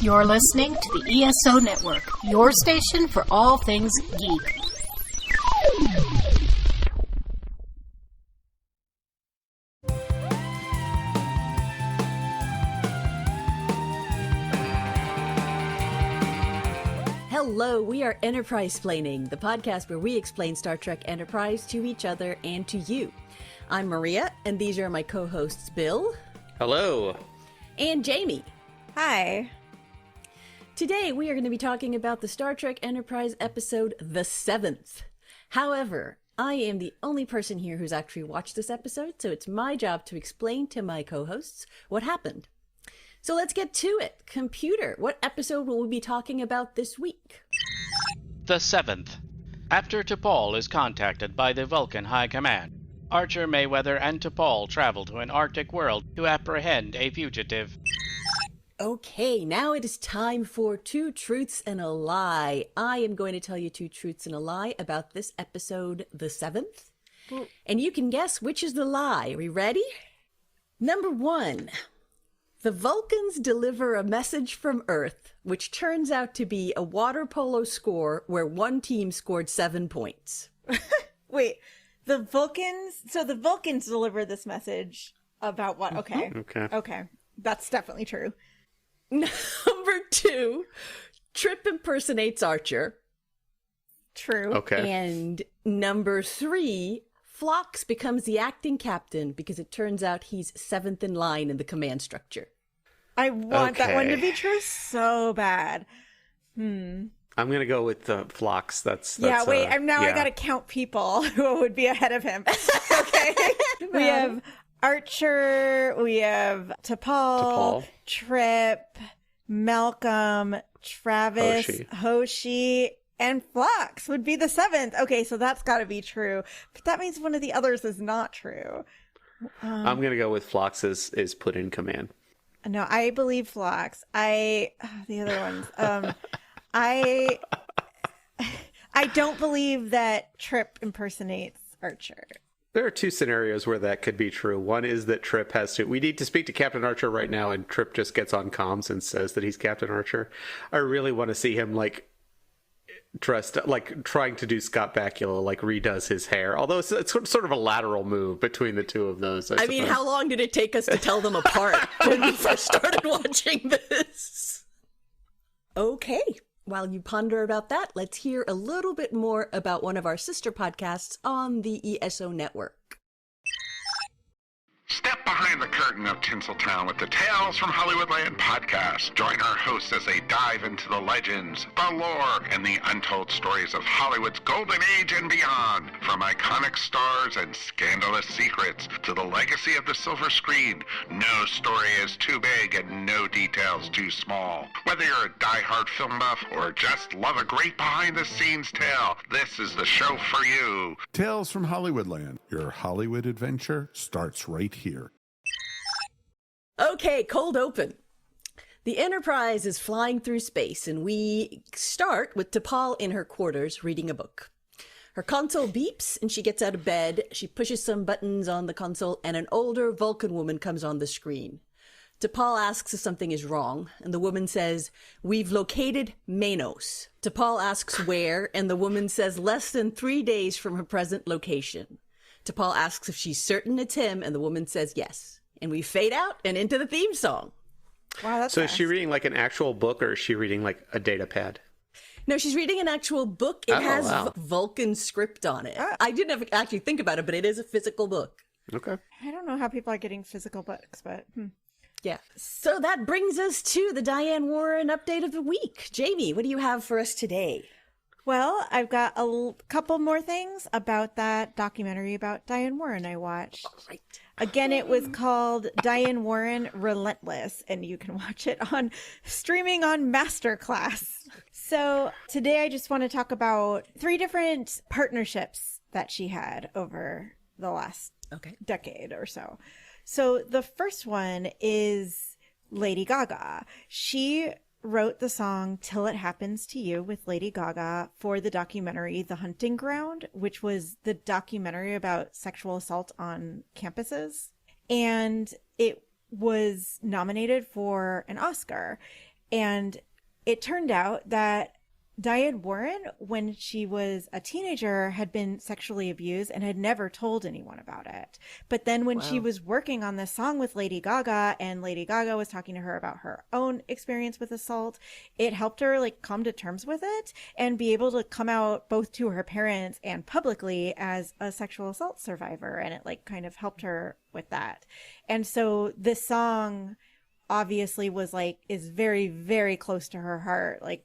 You're listening to the ESO Network, your station for all things geek. Hello, we are EnterpriseSplaining, the podcast where we explain Star Trek Enterprise to each other and to you. I'm Maria, and these are my co-hosts Bill. Hello. And Jamie. Hi. Today we are going to be talking about the Star Trek Enterprise episode The Seventh. However, I am the only person here who's actually watched this episode, so it's my job to explain to my co-hosts what happened. So let's get to it. Computer, what episode will we be talking about this week? The Seventh. After T'Pol is contacted by the Vulcan High Command, Archer, Mayweather, and T'Pol travel to an Arctic world to apprehend a fugitive. Okay, now it is time for Two Truths and a Lie. I am going to tell you two truths and a lie about this episode, The Seventh. And you can guess which is the lie. Are we ready? Number one. The Vulcans deliver a message from Earth, which turns out to be a water polo score where one team scored 7 points. Wait, the Vulcans deliver this message about what? Okay. Okay. That's definitely true. Number two, Trip impersonates Archer. True. Okay. And number three, Phlox becomes the acting captain because it turns out he's seventh in line in the command structure. I want that one to be true so bad. I'm going to go with Phlox. That's yeah, wait, I got to count people who would be ahead of him. Okay. We have Archer, we have T'Pol, Trip, Malcolm, Travis, Hoshi, and Phlox would be the seventh. Okay, so that's got to be true. But that means one of the others is not true. I'm going to go with Phlox is put in command. No, I believe Phlox. The other ones. I don't believe that Trip impersonates Archer. There are two scenarios where that could be true. One is that Trip has to... We need to speak to Captain Archer right now, and Trip just gets on comms and says that he's Captain Archer. I really want to see him, dressed, trying to do Scott Bakula, redoes his hair. Although it's sort of a lateral move between the two of those. I mean, how long did it take us to tell them apart when we first started watching this? Okay. While you ponder about that, let's hear a little bit more about one of our sister podcasts on the ESO network. Step behind the curtain of Tinseltown with the Tales from Hollywoodland podcast. Join our hosts as they dive into the legends, the lore, and the untold stories of Hollywood's golden age and beyond. From iconic stars and scandalous secrets to the legacy of the silver screen, no story is too big and no details too small. Whether you're a diehard film buff or just love a great behind-the-scenes tale, this is the show for you. Tales from Hollywoodland. Your Hollywood adventure starts right here. Okay, cold open. The Enterprise is flying through space, and we start with T'Pol in her quarters reading a book. Her console beeps, and she gets out of bed. She pushes some buttons on the console, and an older Vulcan woman comes on the screen. T'Pol asks if something is wrong, and the woman says, "We've located Manos." T'Pol asks where, and the woman says less than 3 days from her present location. T'Pol asks if she's certain it's him, and the woman says yes. And we fade out and into the theme song. Wow, that's So fast. is she reading an actual book, or is she reading a data pad? No, she's reading an actual book. It has Vulcan script on it. I didn't actually think about it, but it is a physical book. Okay. I don't know how people are getting physical books, but... Yeah. So that brings us to the Diane Warren update of the week. Jamie, what do you have for us today? Well, I've got a couple more things about that documentary about Diane Warren I watched. All right. Again, it was called Diane Warren Relentless, and you can watch it on streaming on Masterclass. So today I just want to talk about 3 different partnerships that she had over the last decade or so. So the first one is Lady Gaga. She wrote the song Till It Happens to You with Lady Gaga for the documentary The Hunting Ground, which was the documentary about sexual assault on campuses. And it was nominated for an Oscar. And it turned out that Diane Warren, when she was a teenager, had been sexually abused and had never told anyone about it. But then when she was working on this song with Lady Gaga, and Lady Gaga was talking to her about her own experience with assault, it helped her like come to terms with it and be able to come out both to her parents and publicly as a sexual assault survivor. And it like kind of helped her with that. And so this song obviously is very, very close to her heart. Like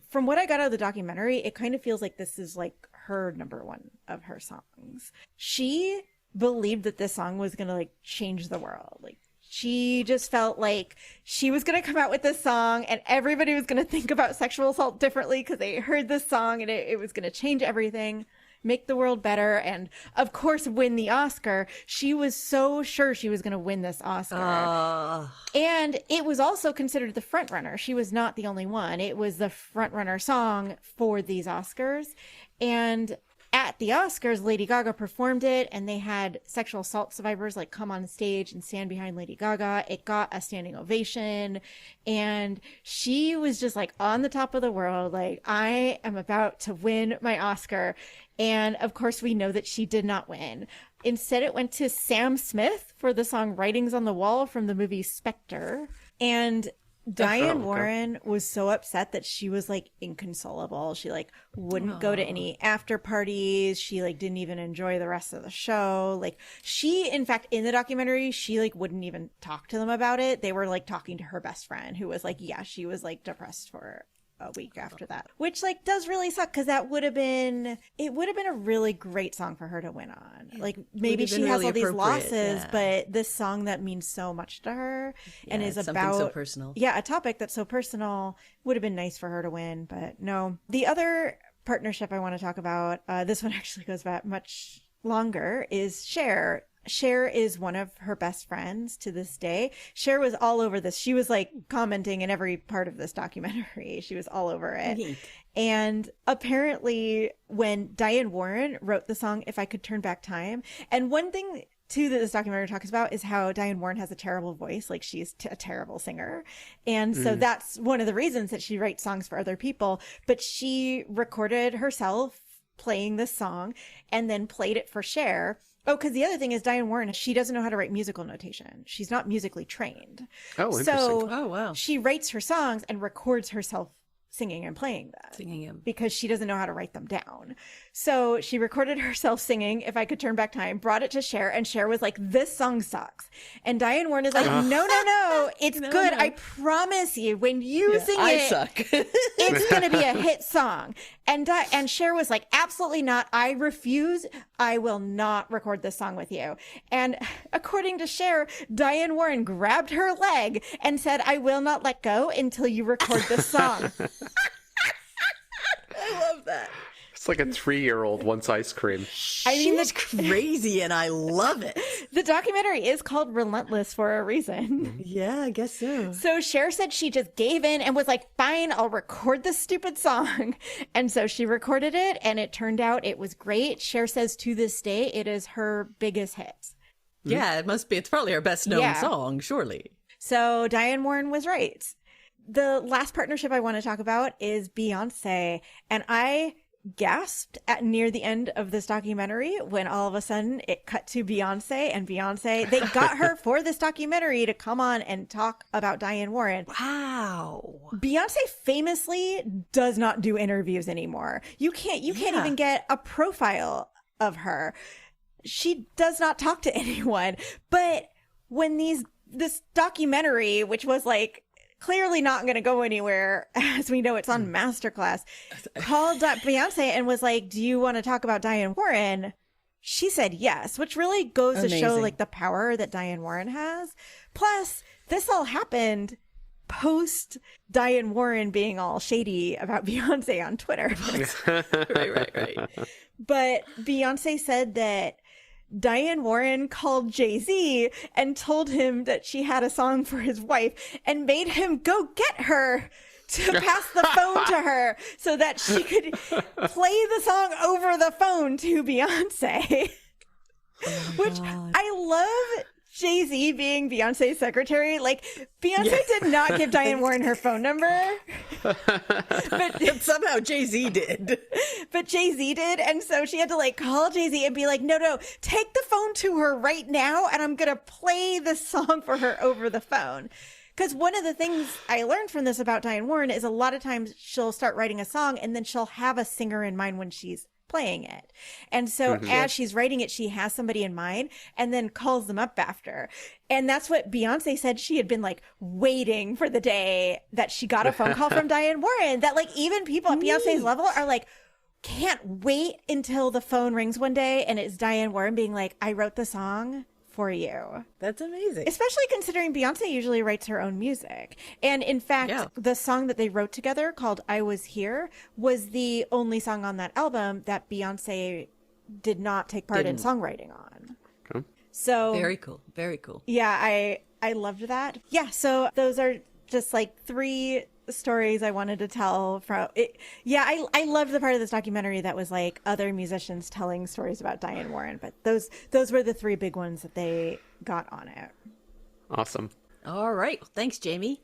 from what I got out of the documentary, it kind of feels like this is like her number one of her songs. She believed that this song was going to like change the world. Like she just felt like she was going to come out with this song and everybody was going to think about sexual assault differently because they heard this song, and it was going to change everything, make the world better, and of course win the Oscar. She was so sure she was going to win this Oscar. And it was also considered the front runner. She was not the only one. It was the front runner song for these Oscars. And at the Oscars, Lady Gaga performed it, and they had sexual assault survivors like come on stage and stand behind Lady Gaga. It got a standing ovation, and she was just like on the top of the world, like, I am about to win my Oscar. And of course, we know that she did not win. Instead, it went to Sam Smith for the song Writings on the Wall from the movie Spectre. And Diane Warren was so upset that she was like inconsolable. She like wouldn't go to any after parties. She like didn't even enjoy the rest of the show. Like she, in fact, in the documentary, she like wouldn't even talk to them about it. They were like talking to her best friend, who was like, yeah, she was like depressed for a week after that, which like does really suck, because it would have been a really great song for her to win on. Like maybe she has all these losses, but this song that means so much to her and is about so personal. Yeah, a topic that's so personal would have been nice for her to win, but no. The other partnership I want to talk about, this one actually goes back much longer, is Cher. Cher is one of her best friends to this day. Cher was all over this. She was like commenting in every part of this documentary. She was all over it. And apparently when Diane Warren wrote the song If I Could Turn Back Time, and one thing too that this documentary talks about is how Diane Warren has a terrible voice. Like she's a terrible singer. And so that's one of the reasons that she writes songs for other people. But she recorded herself playing this song and then played it for Cher. Oh, because the other thing is Diane Warren, she doesn't know how to write musical notation. She's not musically trained. Oh, interesting. So she writes her songs and records herself singing and playing them. Singing them. Because she doesn't know how to write them down. So she recorded herself singing If I Could Turn Back Time, brought it to Cher, and Cher was like, this song sucks. And Diane Warren is like, no, it's good. No. I promise you, when you sing it, suck. It's going to be a hit song. And Cher was like, absolutely not. I refuse. I will not record this song with you. And according to Cher, Diane Warren grabbed her leg and said, I will not let go until you record this song. I love that. It's like a 3-year-old wants ice cream. I mean, that's crazy, and I love it. The documentary is called Relentless for a reason. Yeah, I guess so. So Cher said she just gave in and was like, fine, I'll record this stupid song. And so she recorded it, and it turned out it was great. Cher says to this day, it is her biggest hit. Yeah, it must be. It's probably her best known song, surely. So Diane Warren was right. The last partnership I want to talk about is Beyonce. And I gasped at near the end of this documentary when all of a sudden it cut to Beyonce, and Beyonce, they got her for this documentary to come on and talk about Diane Warren. Wow. Beyonce famously does not do interviews anymore. You can't even get a profile of her. She does not talk to anyone. But when this documentary, which was like clearly not going to go anywhere, as we know it's on Masterclass, called Beyonce and was like, do you want to talk about Diane Warren? She said yes, which really goes to show like the power that Diane Warren has. Plus, this all happened post Diane Warren being all shady about Beyonce on Twitter. Right. But Beyonce said that Diane Warren called Jay-Z and told him that she had a song for his wife and made him go get her to pass the phone to her so that she could play the song over the phone to Beyonce. Which I love Jay-Z being Beyonce's secretary. Like, Beyonce did not give Diane Warren her phone number. But somehow Jay-Z did. But Jay-Z did, and so she had to, like, call Jay-Z and be like, no, take the phone to her right now, and I'm gonna play this song for her over the phone. Because one of the things I learned from this about Diane Warren is a lot of times she'll start writing a song, and then she'll have a singer in mind when she's playing it. And so as she's writing it, she has somebody in mind and then calls them up after. And that's what Beyonce said. She had been like waiting for the day that she got a phone call from Diane Warren, that like even people at Beyonce's level are like, can't wait until the phone rings one day and it's Diane Warren being like, I wrote the song for you. That's amazing. Especially considering Beyonce usually writes her own music. And in fact, the song that they wrote together called I Was Here was the only song on that album that Beyonce did not take part in songwriting on. Okay. So very cool. Very cool. Yeah, I loved that. Yeah, so those are just like 3 stories I wanted to tell from it. Yeah, I loved the part of this documentary that was like other musicians telling stories about Diane Warren, but those were the 3 big ones that they got on it. Awesome. All right. Well, thanks, Jamie.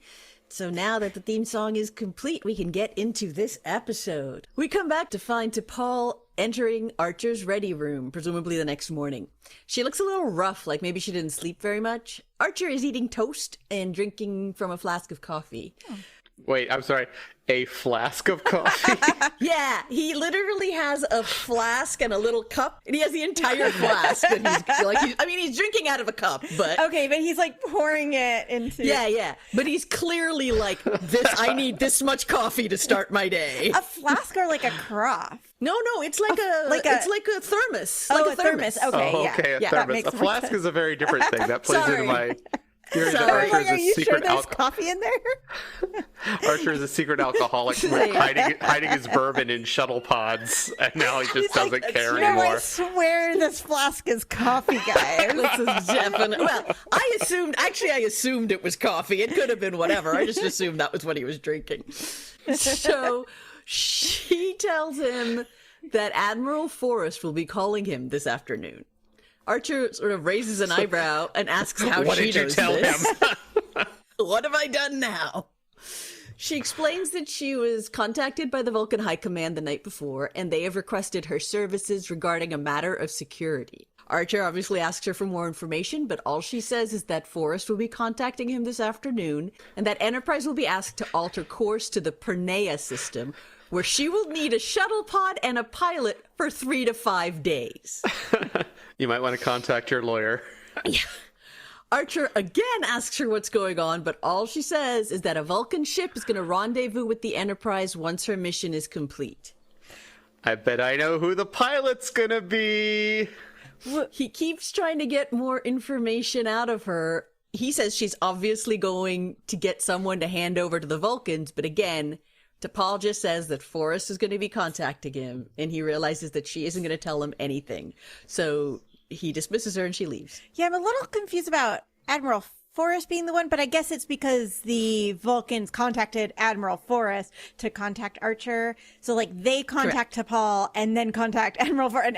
So now that the theme song is complete, we can get into this episode. We come back to find T'Pol entering Archer's ready room, presumably the next morning. She looks a little rough, like maybe she didn't sleep very much. Archer is eating toast and drinking from a flask of coffee. Oh. Wait, I'm sorry. A flask of coffee? Yeah, he literally has a flask and a little cup, and he has the entire flask. And he's drinking out of a cup, but okay, but he's like pouring it into. Yeah, but he's clearly like this. I need this much coffee to start my day. A flask or like a carafe? No, it's like it's like a thermos. Like a thermos. Okay, a yeah, thermos. A flask is a very different thing. That plays into my. Sorry. Are you sure there's coffee in there? Archer is a secret alcoholic hiding his bourbon in shuttle pods, and now he just doesn't care anymore. I swear this flask is coffee, guys. This is definitely. Well, I assumed it was coffee. It could have been whatever. I just assumed that was what he was drinking. So she tells him that Admiral Forrest will be calling him this afternoon. Archer sort of raises an eyebrow and asks how she knows this. What did you tell him? What have I done now? She explains that she was contacted by the Vulcan High Command the night before, and they have requested her services regarding a matter of security. Archer obviously asks her for more information, but all she says is that Forrest will be contacting him this afternoon, and that Enterprise will be asked to alter course to the Pernea system, where she will need a shuttle pod and a pilot for 3 to 5 days. You might want to contact your lawyer. Yeah. Archer again asks her what's going on, but all she says is that a Vulcan ship is going to rendezvous with the Enterprise once her mission is complete. I bet I know who the pilot's going to be. He keeps trying to get more information out of her. He says she's obviously going to get someone to hand over to the Vulcans, but again, T'Pol just says that Forrest is going to be contacting him, and he realizes that she isn't going to tell him anything. So he dismisses her and she leaves. Yeah, I'm a little confused about Admiral Forrest being the one, but I guess it's because the Vulcans contacted Admiral Forrest to contact Archer. So, like, they contact T'Pol and then contact Admiral Forrest,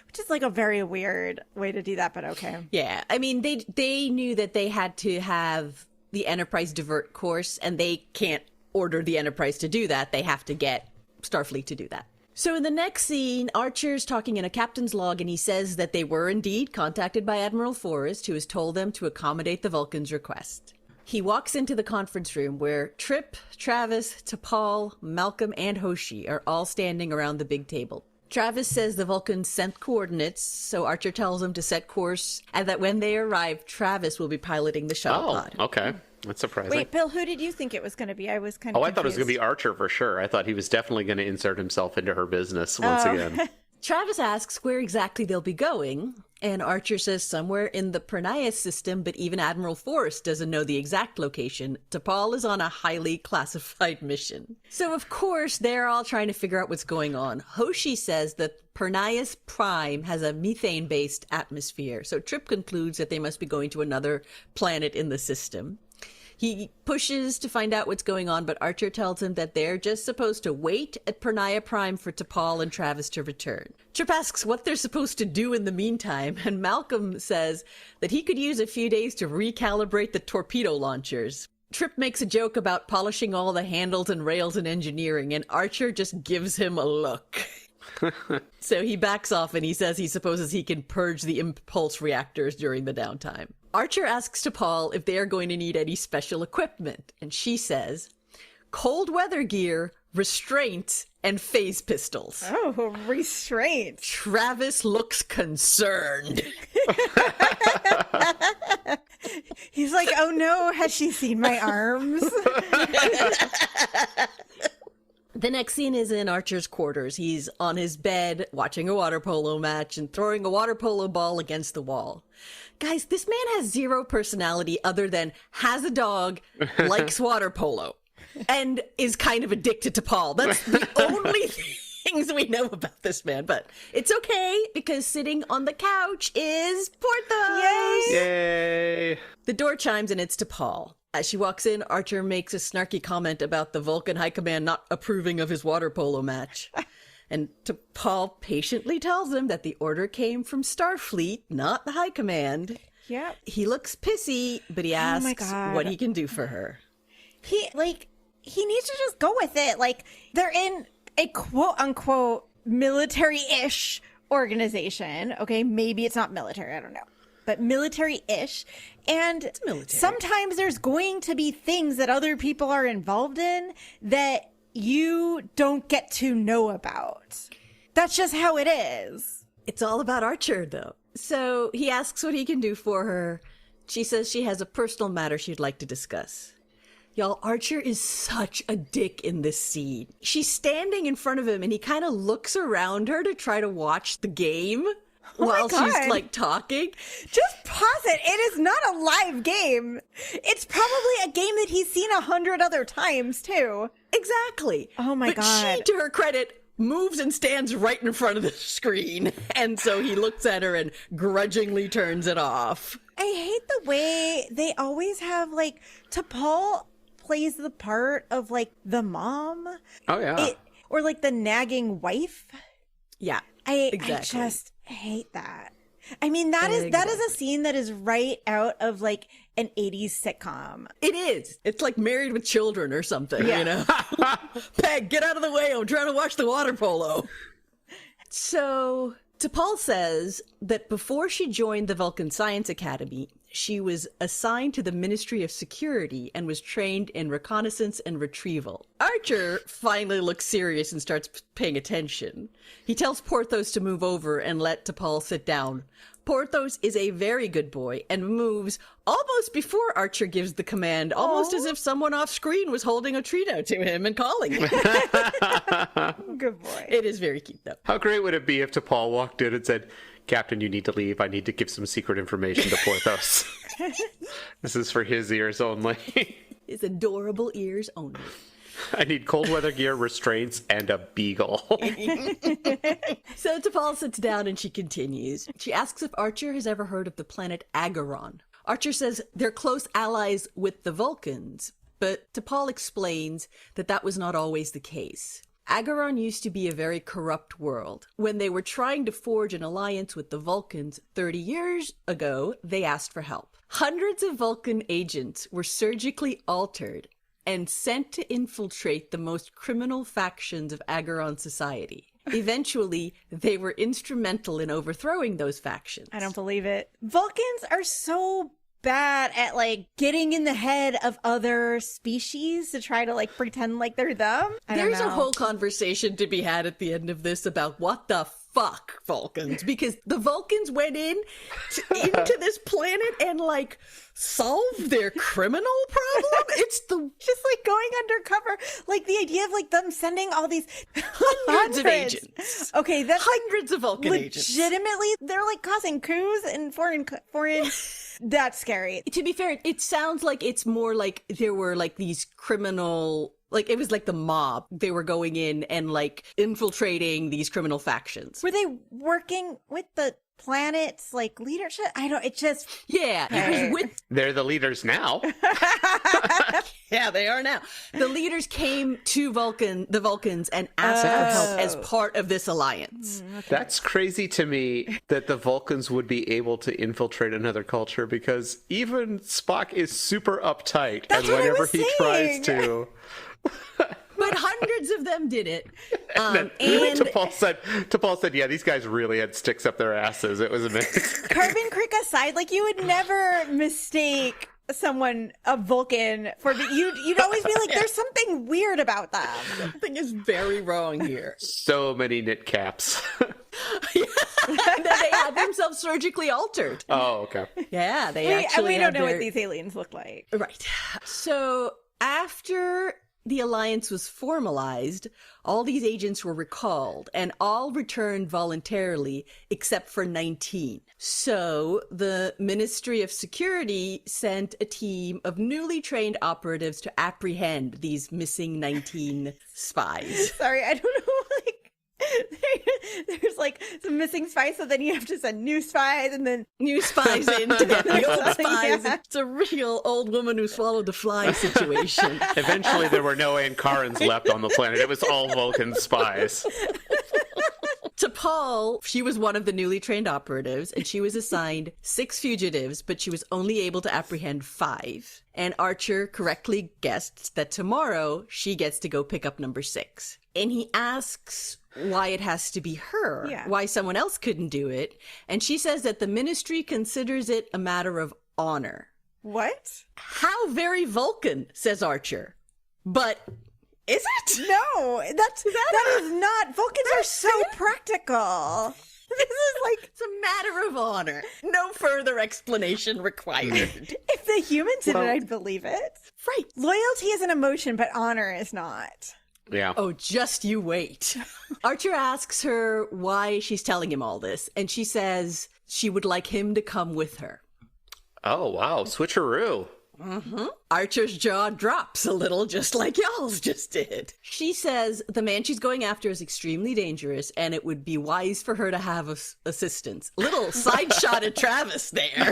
which is, like, a very weird way to do that, but okay. Yeah, I mean, they knew that they had to have the Enterprise divert course, and they can't order the Enterprise to do that. They have to get Starfleet to do that. So in the next scene, Archer's talking in a captain's log, and he says that they were indeed contacted by Admiral Forrest, who has told them to accommodate the Vulcans' request. He walks into the conference room where Trip, Travis, T'Pol, Malcolm, and Hoshi are all standing around the big table. Travis says the Vulcans sent coordinates, so Archer tells him to set course, and that when they arrive, Travis will be piloting the shuttle pod. Okay. That's surprising. Wait, Bill, who did you think it was going to be? I was kind of confused. I thought it was going to be Archer for sure. I thought he was definitely going to insert himself into her business once again. Travis asks where exactly they'll be going, and Archer says somewhere in the Pernea system, but even Admiral Forrest doesn't know the exact location. T'Pol is on a highly classified mission. So, of course, they're all trying to figure out what's going on. Hoshi says that Pernias Prime has a methane-based atmosphere, so Trip concludes that they must be going to another planet in the system. He pushes to find out what's going on, but Archer tells him that they're just supposed to wait at Pernaya Prime for T'Pol and Travis to return. Trip asks what they're supposed to do in the meantime, and Malcolm says that he could use a few days to recalibrate the torpedo launchers. Trip makes a joke about polishing all the handles and rails in engineering, and Archer just gives him a look. So he backs off and he says he supposes he can purge the impulse reactors during the downtime. Archer asks T'Pol if they are going to need any special equipment, and she says, cold weather gear, restraint, and phase pistols. Oh, restraint. Travis looks concerned. He's like, oh no, has she seen my arms? The next scene is in Archer's quarters. He's on his bed watching a water polo match and throwing a water polo ball against the wall. Guys, this man has zero personality other than has a dog, likes water polo, and is kind of addicted to Paul. That's the only things we know about this man. But it's okay, because sitting on the couch is Porthos. Yay! Yay! The door chimes and it's T'Pol. As she walks in, Archer makes a snarky comment about the Vulcan High Command not approving of his water polo match. And T'Pol patiently tells him that the order came from Starfleet, not the High Command. Yep. He looks pissy, but he asks God. what he can do for her. He needs to just go with it. Like, they're in a quote-unquote military-ish organization. Okay, maybe it's not military, I don't know. But military-ish. And It's military. sometimes there's going to be things that other people are involved in that you don't get to know about. That's just how it is. It's all about Archer, though. So he asks what he can do for her. She says she has a personal matter she'd like to discuss. Y'all, Archer is such a dick in this scene. She's standing in front of him and he kind of looks around her to try to watch the game while she's God. like talking. Just pause it. It is not a live game. It's probably a game that he's seen 100 other times, too. Exactly. Oh my but God. She, to her credit, moves and stands right in front of the screen. And so he looks at her and grudgingly turns it off. I hate the way they always have, like, T'Pol plays the part of, like, the mom. Oh, yeah. Or, like, the nagging wife. Yeah, I exactly. just hate that. I mean, that is a scene that is right out of, like, an 80s sitcom. It is. It's like Married with Children or something, you know? Peg, get out of the way. I'm trying to watch the water polo. So, T'Pol says that before she joined the Vulcan Science Academy, she was assigned to the Ministry of Security and was trained in reconnaissance and retrieval. Archer finally looks serious and starts paying attention. He tells Porthos to move over and let T'Pol sit down. Porthos is a very good boy and moves almost before Archer gives the command, almost as if someone off screen was holding a treat out to him and calling him. Good boy. It is very cute, though. How great would it be if T'Pol walked in and said, Captain, you need to leave. I need to give some secret information to Porthos. This is for his ears only. His adorable ears only. I need cold weather gear, restraints, and a beagle. So T'Pol sits down and she continues. She asks if Archer has ever heard of the planet Agaron. Archer says they're close allies with the Vulcans, but T'Pol explains that that was not always the case. Agaron used to be a very corrupt world. When they were trying to forge an alliance with the Vulcans 30 years ago, they asked for help. Hundreds of Vulcan agents were surgically altered and sent to infiltrate the most criminal factions of Agaron society. Eventually, they were instrumental in overthrowing those factions. I don't believe it. Vulcans are so bad at, like, getting in the head of other species to try to, like, pretend like they're them. There's a whole conversation to be had at the end of this about what the fuck Vulcans, because the Vulcans went into this planet and, like, solved their criminal problem. It's just like going undercover, like the idea of like them sending all these hundreds of agents. Okay, that's hundreds of Vulcan agents. Legitimately, they're like causing coups in foreign. That's scary. To be fair, it sounds like it's more like there were like these criminal, like it was like the mob. They were going in and like infiltrating these criminal factions. Were they working with the planet's like leadership. It just Yeah, it was with They're the leaders now. Yeah, they are now. The leaders came to the Vulcans and asked for help as part of this alliance. That's crazy to me that the Vulcans would be able to infiltrate another culture, because even Spock is super uptight, That's and what I whenever was he saying. tries to. But hundreds of them did it. And And T'Pol said, yeah, these guys really had sticks up their asses. It was amazing. Carbon Creek aside, like you would never mistake someone a Vulcan for you'd always be like, there's something weird about them. something is very wrong here. So many knit caps. And then they had themselves surgically altered. Oh, okay. Yeah, they We actually don't had know their... what these aliens look like. Right. So after the alliance was formalized, all these agents were recalled and all returned voluntarily except for 19. So the Ministry of Security sent a team of newly trained operatives to apprehend these missing 19 spies. Sorry, I don't know, like there's like some missing spies, so then you have to send new spies and then New spies in to get the old spies. Yeah. It's a real old woman who swallowed a fly situation. Eventually, there were no Ankarans left on the planet. It was all Vulcan spies. T'Pol, she was one of the newly trained operatives, and she was assigned 6 fugitives, but she was only able to apprehend 5. And Archer correctly guessed that tomorrow she gets to go pick up number 6. And he asks why it has to be her, why someone else couldn't do it. And she says that the ministry considers it a matter of honor. what? How very Vulcan, says Archer. But is it? No, that is not. Vulcans are so practical. This is like, It's a matter of honor. No further explanation required. if the humans did it, I'd believe it. Right. Loyalty is an emotion, but honor is not. Yeah. Oh, just you wait. Archer asks her why she's telling him all this, and she says she would like him to come with her. Oh, wow. Switcheroo. Archer's jaw drops a little, just like y'all's just did. She says the man she's going after is extremely dangerous, and it would be wise for her to have assistance. Little side shot at Travis there.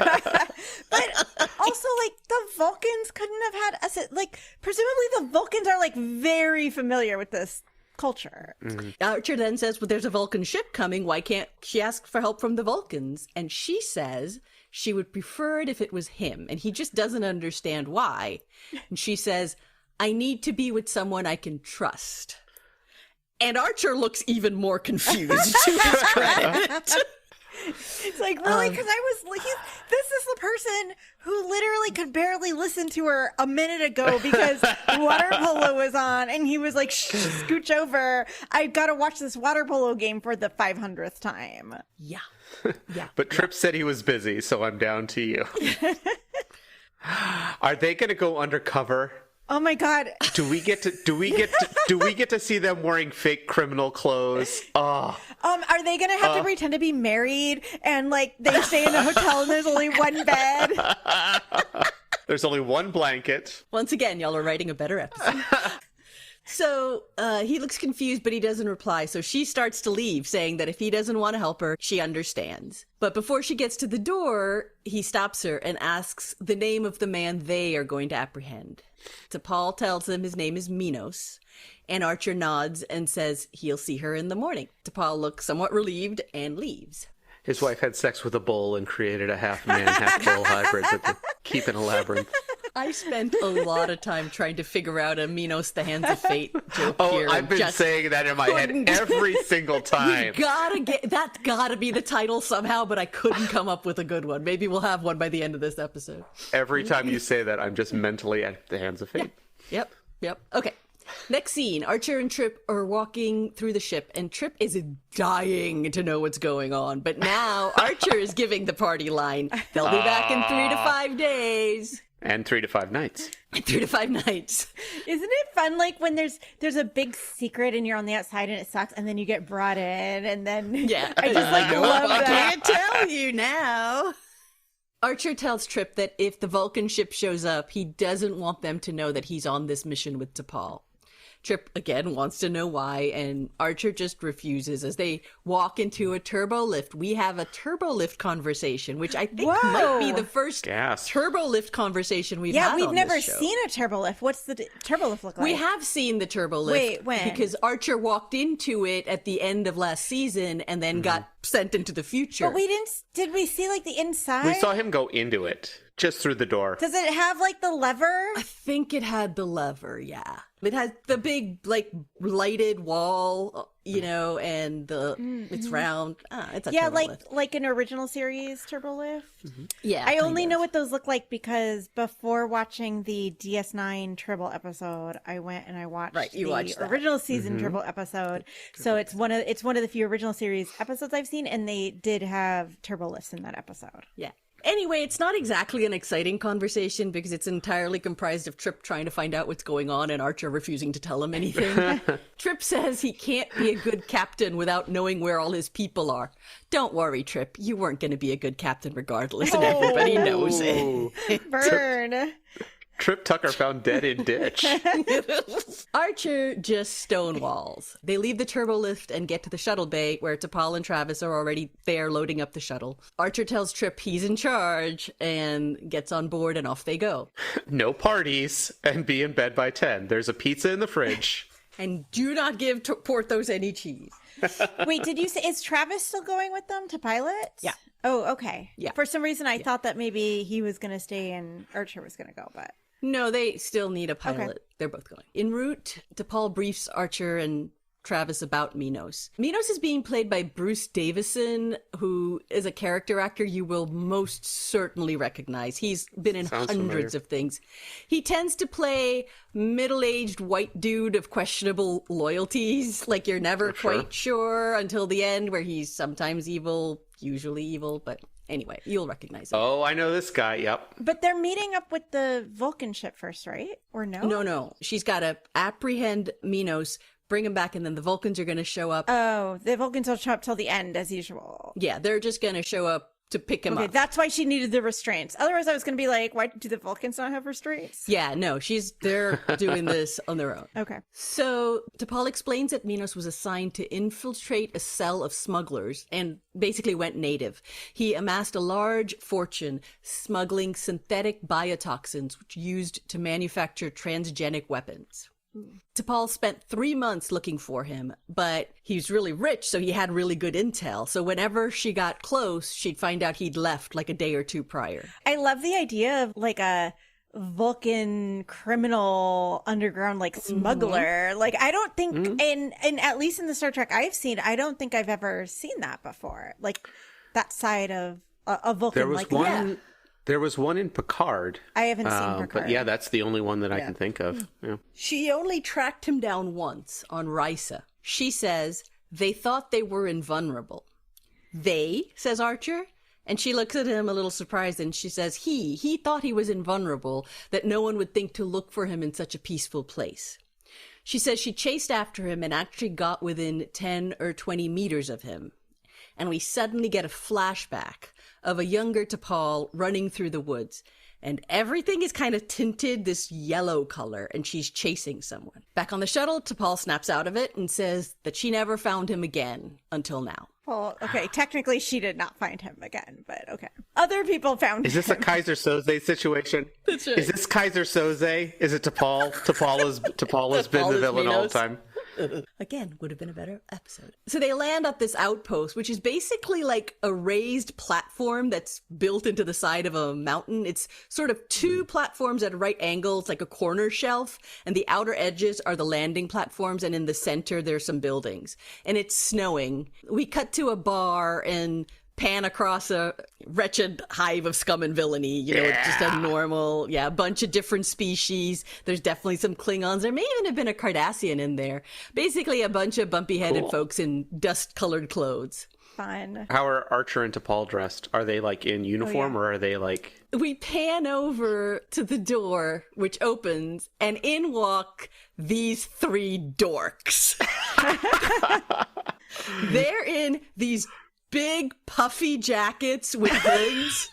But also, like, the Vulcans couldn't have had like, presumably the Vulcans are like very familiar with this culture. Archer then says, well, there's a Vulcan ship coming. Why can't she ask for help from the Vulcans? And she says she would prefer it if it was him. And he just doesn't understand why. And she says, I need to be with someone I can trust. And Archer looks even more confused, to his credit. It's like, really? Because I was like, this is the person who literally could barely listen to her a minute ago because water polo was on, and he was like, shh, scooch over. I've got to watch this water polo game for the 500th time. Yeah. Yeah. But Tripp said he was busy, so I'm down to you. Are they going to go undercover? Oh my God. Do we get to see them wearing fake criminal clothes? Oh. Are they gonna have to pretend to be married and like they stay in a hotel and there's only one bed? There's only one blanket. Once again, y'all are writing a better episode. So he looks confused, but he doesn't reply. So she starts to leave, saying that if he doesn't want to help her, she understands. But before she gets to the door, he stops her and asks the name of the man they are going to apprehend. T'Pol tells him his name is Minos, and Archer nods and says he'll see her in the morning. T'Pol looks somewhat relieved and leaves. His wife had sex with a bull and created a half-man, half-bull hybrid to keep in a labyrinth. I spent a lot of time trying to figure out a Minos the Hands of Fate joke Oh, here. I've been saying that in my head every single time. That's gotta be the title somehow, but I couldn't come up with a good one. Maybe we'll have one by the end of this episode. Every time you say that, I'm just mentally at the Hands of Fate. Yep. Okay. Next scene, Archer and Tripp are walking through the ship, and Tripp is dying to know what's going on. But now Archer is giving the party line. They'll be back in 3 to 5 days. And 3 to 5 nights. 3 to 5 nights. Isn't it fun, like, when there's a big secret and you're on the outside and it sucks, and then you get brought in, and then Yeah. I just like love I that. can't tell you now. Archer tells Tripp that if the Vulcan ship shows up, he doesn't want them to know that he's on this mission with T'Pol. Trip, again, wants to know why, and Archer just refuses. As they walk into a turbo lift, we have a turbo lift conversation, which I think might be the first turbo lift conversation we've had on this show. Yeah, we've never seen a turbo lift. What's the turbo lift look like? We have seen the turbo lift. Wait, when? Because Archer walked into it at the end of last season and then got sent into the future. But we didn't, did we see like the inside? We saw him go into it, just through the door. Does it have like the lever? I think it had the lever, yeah. It has the big, like, lighted wall, you know, and it's round. It's a turbo lift. like an original series turbo lift. Yeah, I only know what those look like because before watching the DS9 Turbo episode, I went and I watched the original season Turbo episode. So it's one of the few original series episodes I've seen, and they did have turbo lifts in that episode. Yeah. Anyway, it's not exactly an exciting conversation because it's entirely comprised of Trip trying to find out what's going on and Archer refusing to tell him anything. Trip says he can't be a good captain without knowing where all his people are. Don't worry, Trip. You weren't going to be a good captain regardless, and everybody knows it. Burn. Trip Tucker found dead in ditch. Archer just stonewalls. They leave the turbo lift and get to the shuttle bay where T'Pol and Travis are already there loading up the shuttle. Archer tells Trip he's in charge and gets on board and off they go. No parties and be in bed by 10. There's a pizza in the fridge. And do not give Porthos any cheese. Wait, did you say, is Travis still going with them to pilot? Yeah. Oh, okay. Yeah. For some reason, I thought that maybe he was going to stay and Archer was going to go, but... No, they still need a pilot. Okay. They're both going. En route, T'Pol briefs Archer and Travis about Minos. Minos is being played by Bruce Davison, who is a character actor you will most certainly recognize. He's been in hundreds of things. He tends to play middle-aged white dude of questionable loyalties, like you're never quite sure until the end, where he's sometimes evil, usually evil, but... Anyway, you'll recognize him. Oh, I know this guy, yep. But they're meeting up with the Vulcan ship first, right? Or no? No. She's got to apprehend Minos, bring him back, and then the Vulcans are going to show up. Oh, the Vulcans will show up till the end, as usual. Yeah, they're just going to show up to pick him up. That's why she needed the restraints. Otherwise, I was going to be like, why do the Vulcans not have restraints? Yeah, no, they're doing this on their own. Okay. So T'Pol explains that Minos was assigned to infiltrate a cell of smugglers and basically went native. He amassed a large fortune smuggling synthetic biotoxins, which used to manufacture transgenic weapons. T'Pol spent 3 months looking for him, but he was really rich, so he had really good intel. So whenever she got close, she'd find out he'd left like a day or two prior. I love the idea of like a Vulcan criminal underground like smuggler. Like I don't think and at least in the Star Trek I've seen, I don't think I've ever seen that before. Like that side of a Vulcan. There was like one. There was one in Picard. I haven't seen Picard. But yeah, that's the only one that I can think of. Yeah. She only tracked him down once on Risa. She says they thought they were invulnerable. They, says Archer. And she looks at him a little surprised and she says he thought he was invulnerable, that no one would think to look for him in such a peaceful place. She says she chased after him and actually got within 10 or 20 meters of him. And we suddenly get a flashback of a younger T'Pol running through the woods. And everything is kind of tinted this yellow color, and she's chasing someone. Back on the shuttle, T'Pol snaps out of it and says that she never found him again until now. Well, okay, technically she did not find him again, but okay. Other people found him. Is this a Kaiser Soze situation? That's right. Is this Kaiser Soze? Is it T'Pol? T'Pol has been the villain all the time. Again, would have been a better episode. So they land at this outpost, which is basically like a raised platform that's built into the side of a mountain. It's sort of two platforms at right angles, like a corner shelf, and the outer edges are the landing platforms, and in the center there's some buildings. And it's snowing. We cut to a bar and pan across a wretched hive of scum and villainy, it's just a normal, a bunch of different species. There's definitely some Klingons. There may even have been a Cardassian in there. Basically a bunch of bumpy-headed folks in dust-colored clothes. Fun. How are Archer and T'Pol dressed? Are they like in uniform or are they like... We pan over to the door, which opens, and in walk these three dorks. They're in these big puffy jackets with hoods.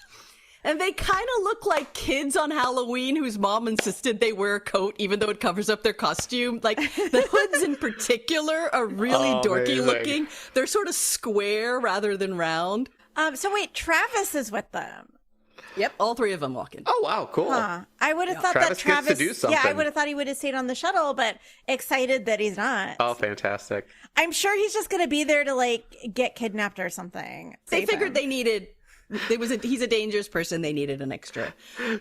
And they kind of look like kids on Halloween whose mom insisted they wear a coat even though it covers up their costume. Like, the hoods in particular are really dorky amazing. looking. They're sort of square rather than round. So wait, Travis is with them. Yep, all three of them walk in. Oh, wow, cool. I would have thought Travis that gets Travis. to do something. Yeah, I would have thought he would have stayed on the shuttle, but excited that he's not. Oh, fantastic. I'm sure he's just going to be there to like get kidnapped or something. They Save figured him. they needed... He's a dangerous person. They needed an extra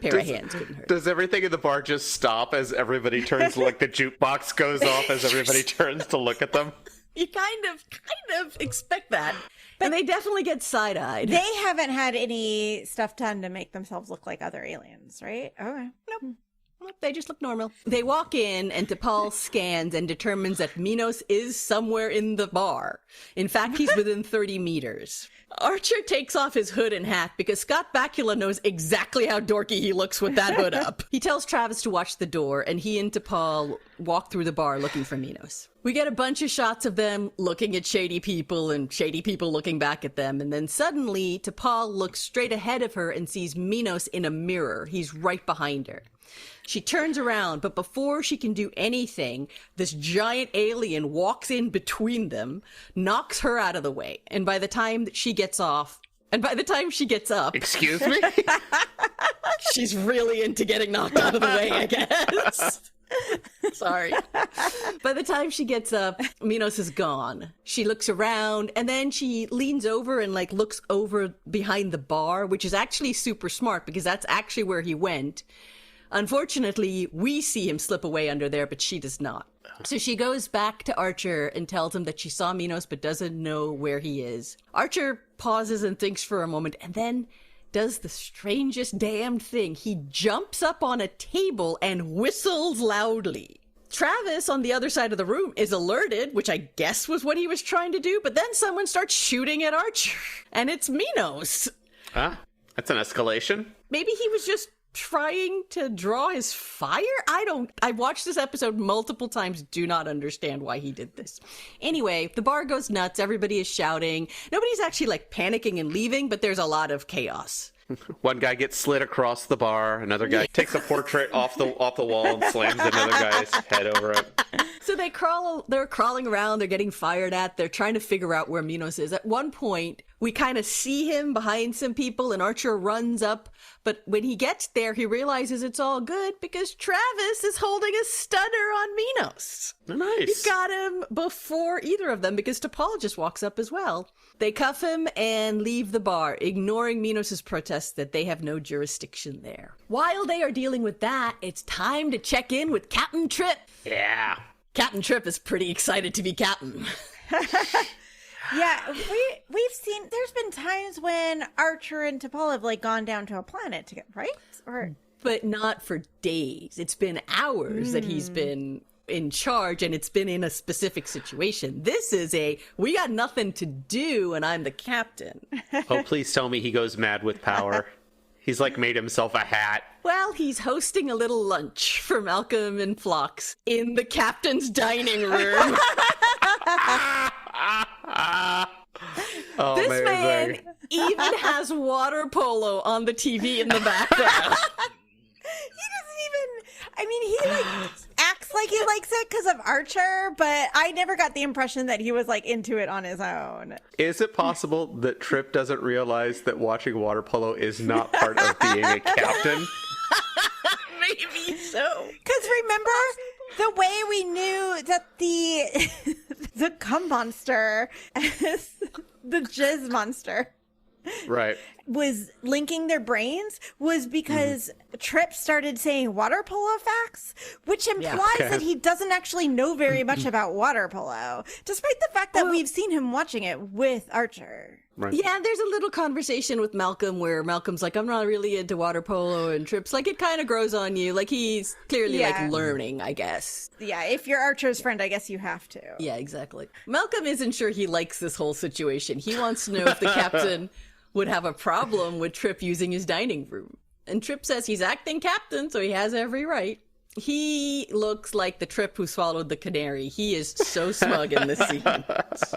pair of hands. Couldn't hurt. Does everything in the bar just stop as everybody turns, like the jukebox goes off as everybody turns to look at them? You kind of expect that. But they definitely get side-eyed. They haven't had any stuff done to make themselves look like other aliens, right? Okay. Nope, they just look normal. They walk in, and T'Pol scans and determines that Minos is somewhere in the bar. In fact, he's within 30 meters. Archer takes off his hood and hat because Scott Bakula knows exactly how dorky he looks with that hood up. He tells Travis to watch the door, and he and T'Pol walk through the bar looking for Minos. We get a bunch of shots of them looking at shady people and shady people looking back at them, and then suddenly T'Pol looks straight ahead of her and sees Minos in a mirror. He's right behind her. She turns around, but before she can do anything, this giant alien walks in between them, knocks her out of the way, and by the time that she gets up, Excuse me? she's really into getting knocked out of the way, I guess. Sorry. By the time she gets up, Minos is gone. She looks around, and then she leans over and like looks over behind the bar, which is actually super smart because that's actually where he went. Unfortunately, we see him slip away under there, but she does not. So she goes back to Archer and tells him that she saw Minos but doesn't know where he is. Archer pauses and thinks for a moment and then does the strangest damned thing. He jumps up on a table and whistles loudly. Travis on the other side of the room is alerted, which I guess was what he was trying to do, but then someone starts shooting at Archer, and it's Minos. Ah, that's an escalation. Maybe he was just trying to draw his fire? I watched this episode multiple times, do not understand why he did this. Anyway, the bar goes nuts, everybody is shouting. Nobody's actually like panicking and leaving, but there's a lot of chaos. One guy gets slid across the bar, another guy takes a portrait off the wall and slams another guy's head over it. So they're crawling around, they're getting fired at, they're trying to figure out where Minos is. At one point, we kind of see him behind some people and Archer runs up, but when he gets there, he realizes it's all good because Travis is holding a stunner on Minos. Nice. He's got him before either of them because T'Pol just walks up as well. They cuff him and leave the bar, ignoring Minos' protest that they have no jurisdiction there. While they are dealing with that, it's time to check in with Captain Trip. Yeah. Captain Trip is pretty excited to be captain. Yeah, we've seen. There's been times when Archer and T'Pol have like gone down to a planet together, right? Or But not for days. It's been hours that he's been in charge, and it's been in a specific situation. This is we got nothing to do, and I'm the captain. Oh, please tell me he goes mad with power. He's like made himself a hat. Well, he's hosting a little lunch for Malcolm and Phlox in the captain's dining room. Oh, This amazing. man even has water polo on the TV in the background. he doesn't even. I mean, he like acts like he likes it because of Archer, but I never got the impression that he was like into it on his own. Is it possible that Trip doesn't realize that watching water polo is not part of being a captain? Maybe so. Because remember the way we knew that the cum monster, the jizz monster, Right. was linking their brains was because Trip started saying water polo facts, which implies Okay. that he doesn't actually know very much about water polo, despite the fact that we've seen him watching it with Archer. Right. Yeah, there's a little conversation with Malcolm where Malcolm's like, I'm not really into water polo, and Trip's like, it kind of grows on you. Like, he's clearly like learning, I guess. Yeah, if you're Archer's friend, I guess you have to. Yeah, exactly. Malcolm isn't sure he likes this whole situation. He wants to know if the captain would have a problem with Trip using his dining room. And Trip says he's acting captain, so he has every right. He looks like the Trip who swallowed the canary. He is so smug in this scene.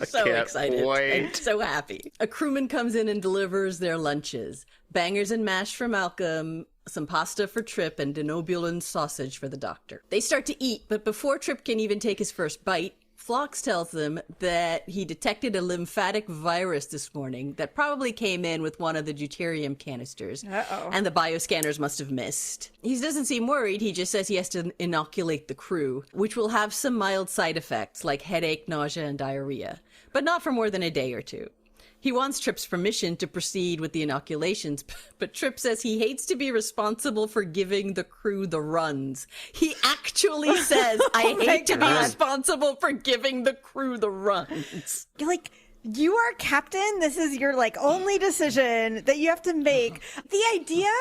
So excited and so happy. A crewman comes in and delivers their lunches. Bangers and mash for Malcolm, some pasta for Trip, and denobulin sausage for the doctor. They start to eat, but before Trip can even take his first bite, Phlox tells them that he detected a lymphatic virus this morning that probably came in with one of the deuterium canisters. And the bioscanners must have missed. He doesn't seem worried. He just says he has to inoculate the crew, which will have some mild side effects like headache, nausea, and diarrhea, but not for more than a day or two. He wants Trip's permission to proceed with the inoculations, but Trip says he hates to be responsible for giving the crew the runs. He actually says, I hate to be responsible for giving the crew the runs. Like, you are captain. This is your, like, only decision that you have to make. The idea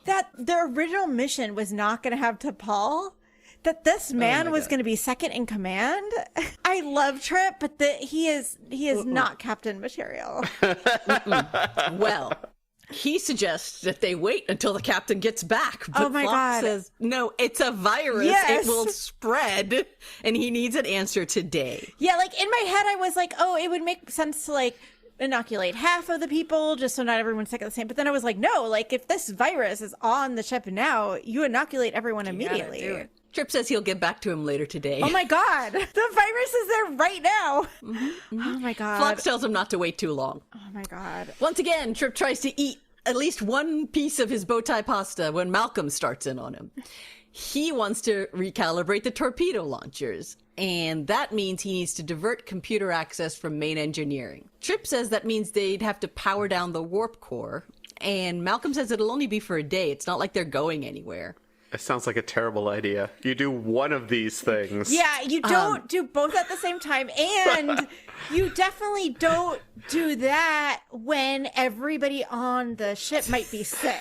that the original mission was not going to have T'Pol, that this man was going to be second in command. I love Trip, but he is not captain material. Well, he suggests that they wait until the captain gets back. But Phlox says, no, it's a virus. Yes. It will spread, and he needs an answer today. Yeah, like, in my head, I was like, oh, it would make sense to, like, inoculate half of the people just so not everyone's sick at the same. But then I was like, no, like, if this virus is on the ship now, you inoculate everyone immediately. Trip says he'll get back to him later today. Oh my god, the virus is there right now. Oh my god. Phlox tells him not to wait too long. Oh my god. Once again, Trip tries to eat at least one piece of his bow tie pasta when Malcolm starts in on him. He wants to recalibrate the torpedo launchers, and that means he needs to divert computer access from main engineering. Trip says that means they'd have to power down the warp core, and Malcolm says it'll only be for a day. It's not like they're going anywhere. It sounds like a terrible idea. You do one of these things. Yeah, you don't do both at the same time. And you definitely don't do that when everybody on the ship might be sick.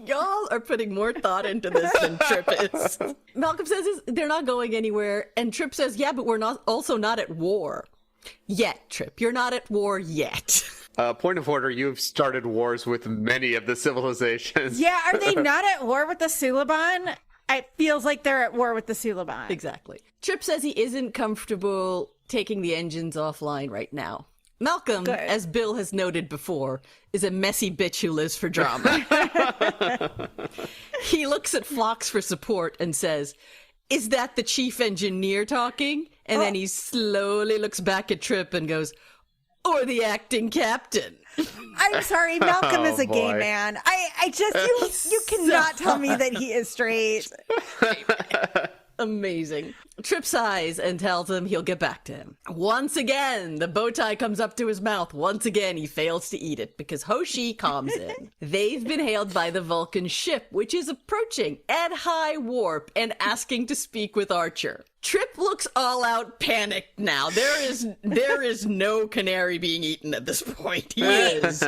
Y'all are putting more thought into this than Trip is. Malcolm says they're not going anywhere. And Trip says, yeah, but we're also not at war. Yet, Trip. You're not at war yet. Point of order, you've started wars with many of the civilizations. Yeah, are they not at war with the Suliban? It feels like they're at war with the Suliban. Exactly. Trip says he isn't comfortable taking the engines offline right now. Malcolm, as Bill has noted before, is a messy bitch who lives for drama. He looks at Phlox for support and says, is that the chief engineer talking? And then he slowly looks back at Trip and goes, or the acting captain. I'm sorry, Malcolm is a gay man. I just, you cannot tell me that he is straight. Amazing. Trip sighs and tells him he'll get back to him. Once again, the bow tie comes up to his mouth. Once again, he fails to eat it because Hoshi calms in. They've been hailed by the Vulcan ship, which is approaching at high warp and asking to speak with Archer. Trip looks all out panicked now. There is no canary being eaten at this point. He is.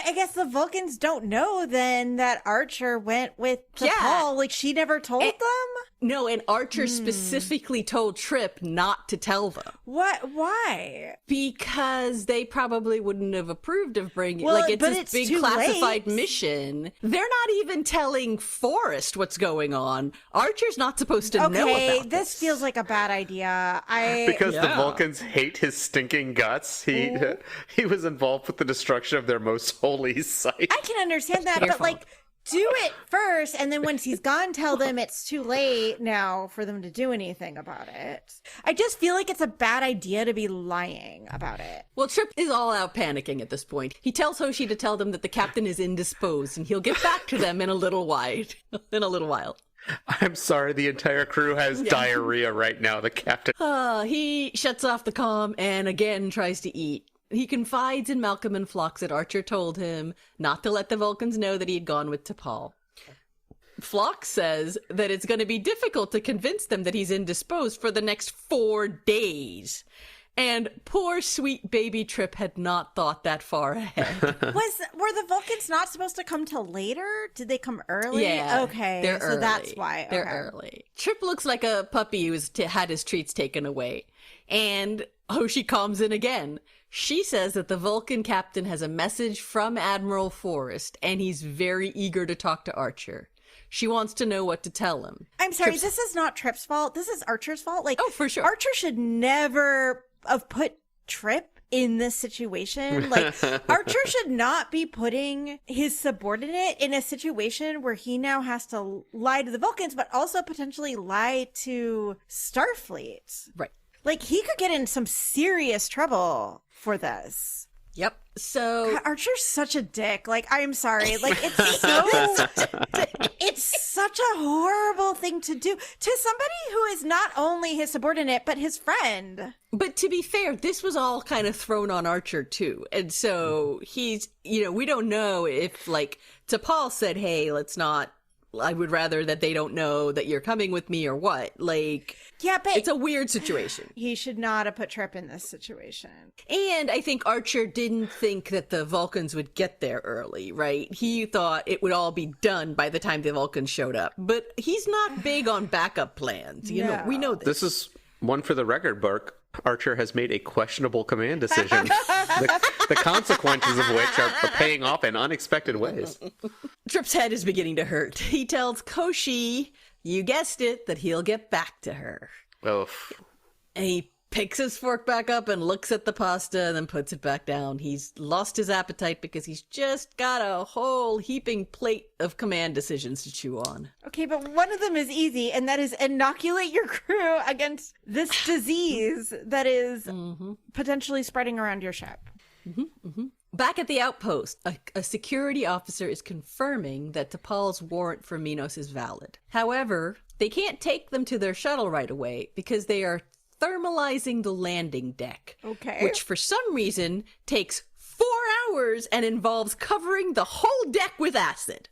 I guess the Vulcans don't know then that Archer went with T'Pol. Like, she never told them? No, and Archer specifically told Trip not to tell them. What? Why? Because they probably wouldn't have approved of bringing... it's this big classified mission. They're not even telling Forrest what's going on. Archer's not supposed to know about this. Okay, this feels like a bad idea. Because the Vulcans hate his stinking guts. He was involved with the destruction of their most holy site. I can understand that, but like, do it first, and then once he's gone, tell them it's too late now for them to do anything about it. I just feel like it's a bad idea to be lying about it. Well, Trip is all out panicking at this point. He tells Hoshi to tell them that the captain is indisposed, and he'll get back to them in a little while. I'm sorry, the entire crew has diarrhea right now, the captain. He shuts off the comm and again tries to eat. He confides in Malcolm and Phlox that Archer told him not to let the Vulcans know that he had gone with T'Pol. Phlox says that it's going to be difficult to convince them that he's indisposed for the next 4 days. And poor sweet baby Trip had not thought that far ahead. Were the Vulcans not supposed to come till later? Did they come early? Yeah. Okay. They're early. So that's why. They're early. Trip looks like a puppy who's had his treats taken away. And Hoshi calms in again. She says that the Vulcan captain has a message from Admiral Forrest, and he's very eager to talk to Archer. She wants to know what to tell him. I'm sorry, this is not Trip's fault. This is Archer's fault. Like, Oh, for sure. Archer should never have put Trip in this situation. Like, Archer should not be putting his subordinate in a situation where he now has to lie to the Vulcans, but also potentially lie to Starfleet. Right. Like, he could get in some serious trouble for this. Yep. So God, Archer's such a dick. Like, I'm sorry. Like, it's such a horrible thing to do to somebody who is not only his subordinate, but his friend. But to be fair, this was all kind of thrown on Archer too. And so he's, we don't know if like T'Pol said, hey, I would rather that they don't know that you're coming with me or what. Like, yeah, but it's a weird situation. He should not have put Trip in this situation. And I think Archer didn't think that the Vulcans would get there early, right? He thought it would all be done by the time the Vulcans showed up. But he's not big on backup plans. We know this. This is one for the record book. Archer has made a questionable command decision, the consequences of which are paying off in unexpected ways. Trip's head is beginning to hurt. He tells Koshi, you guessed it, that he'll get back to her. Oof. And he picks his fork back up and looks at the pasta and then puts it back down. He's lost his appetite because he's just got a whole heaping plate of command decisions to chew on. Okay, but one of them is easy, and that is inoculate your crew against this disease that is potentially spreading around your ship. Back at the outpost, a security officer is confirming that T'Pol's warrant for Minos is valid. However, they can't take them to their shuttle right away because they are thermalizing the landing deck. Okay. Which for some reason takes 4 hours and involves covering the whole deck with acid.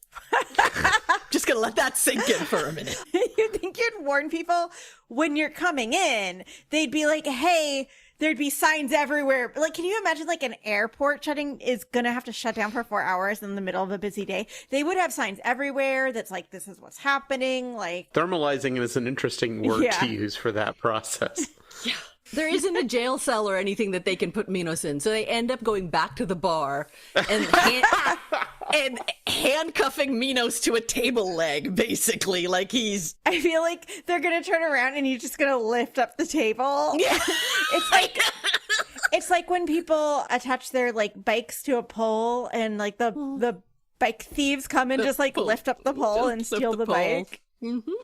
Just gonna let that sink in for a minute. You think you'd warn people when you're coming in? They'd be like, hey, there'd be signs everywhere. Like, can you imagine like an airport is gonna have to shut down for 4 hours in the middle of a busy day? They would have signs everywhere that's like, this is what's happening. Like, thermalizing is an interesting word to use for that process. Yeah. There isn't a jail cell or anything that they can put Minos in, so they end up going back to the bar and handcuffing Minos to a table leg, basically, like he's... I feel like they're gonna turn around and he's just gonna lift up the table. Yeah. It's like when people attach their like bikes to a pole and like the bike thieves come and just like lift up the pole and steal the bike.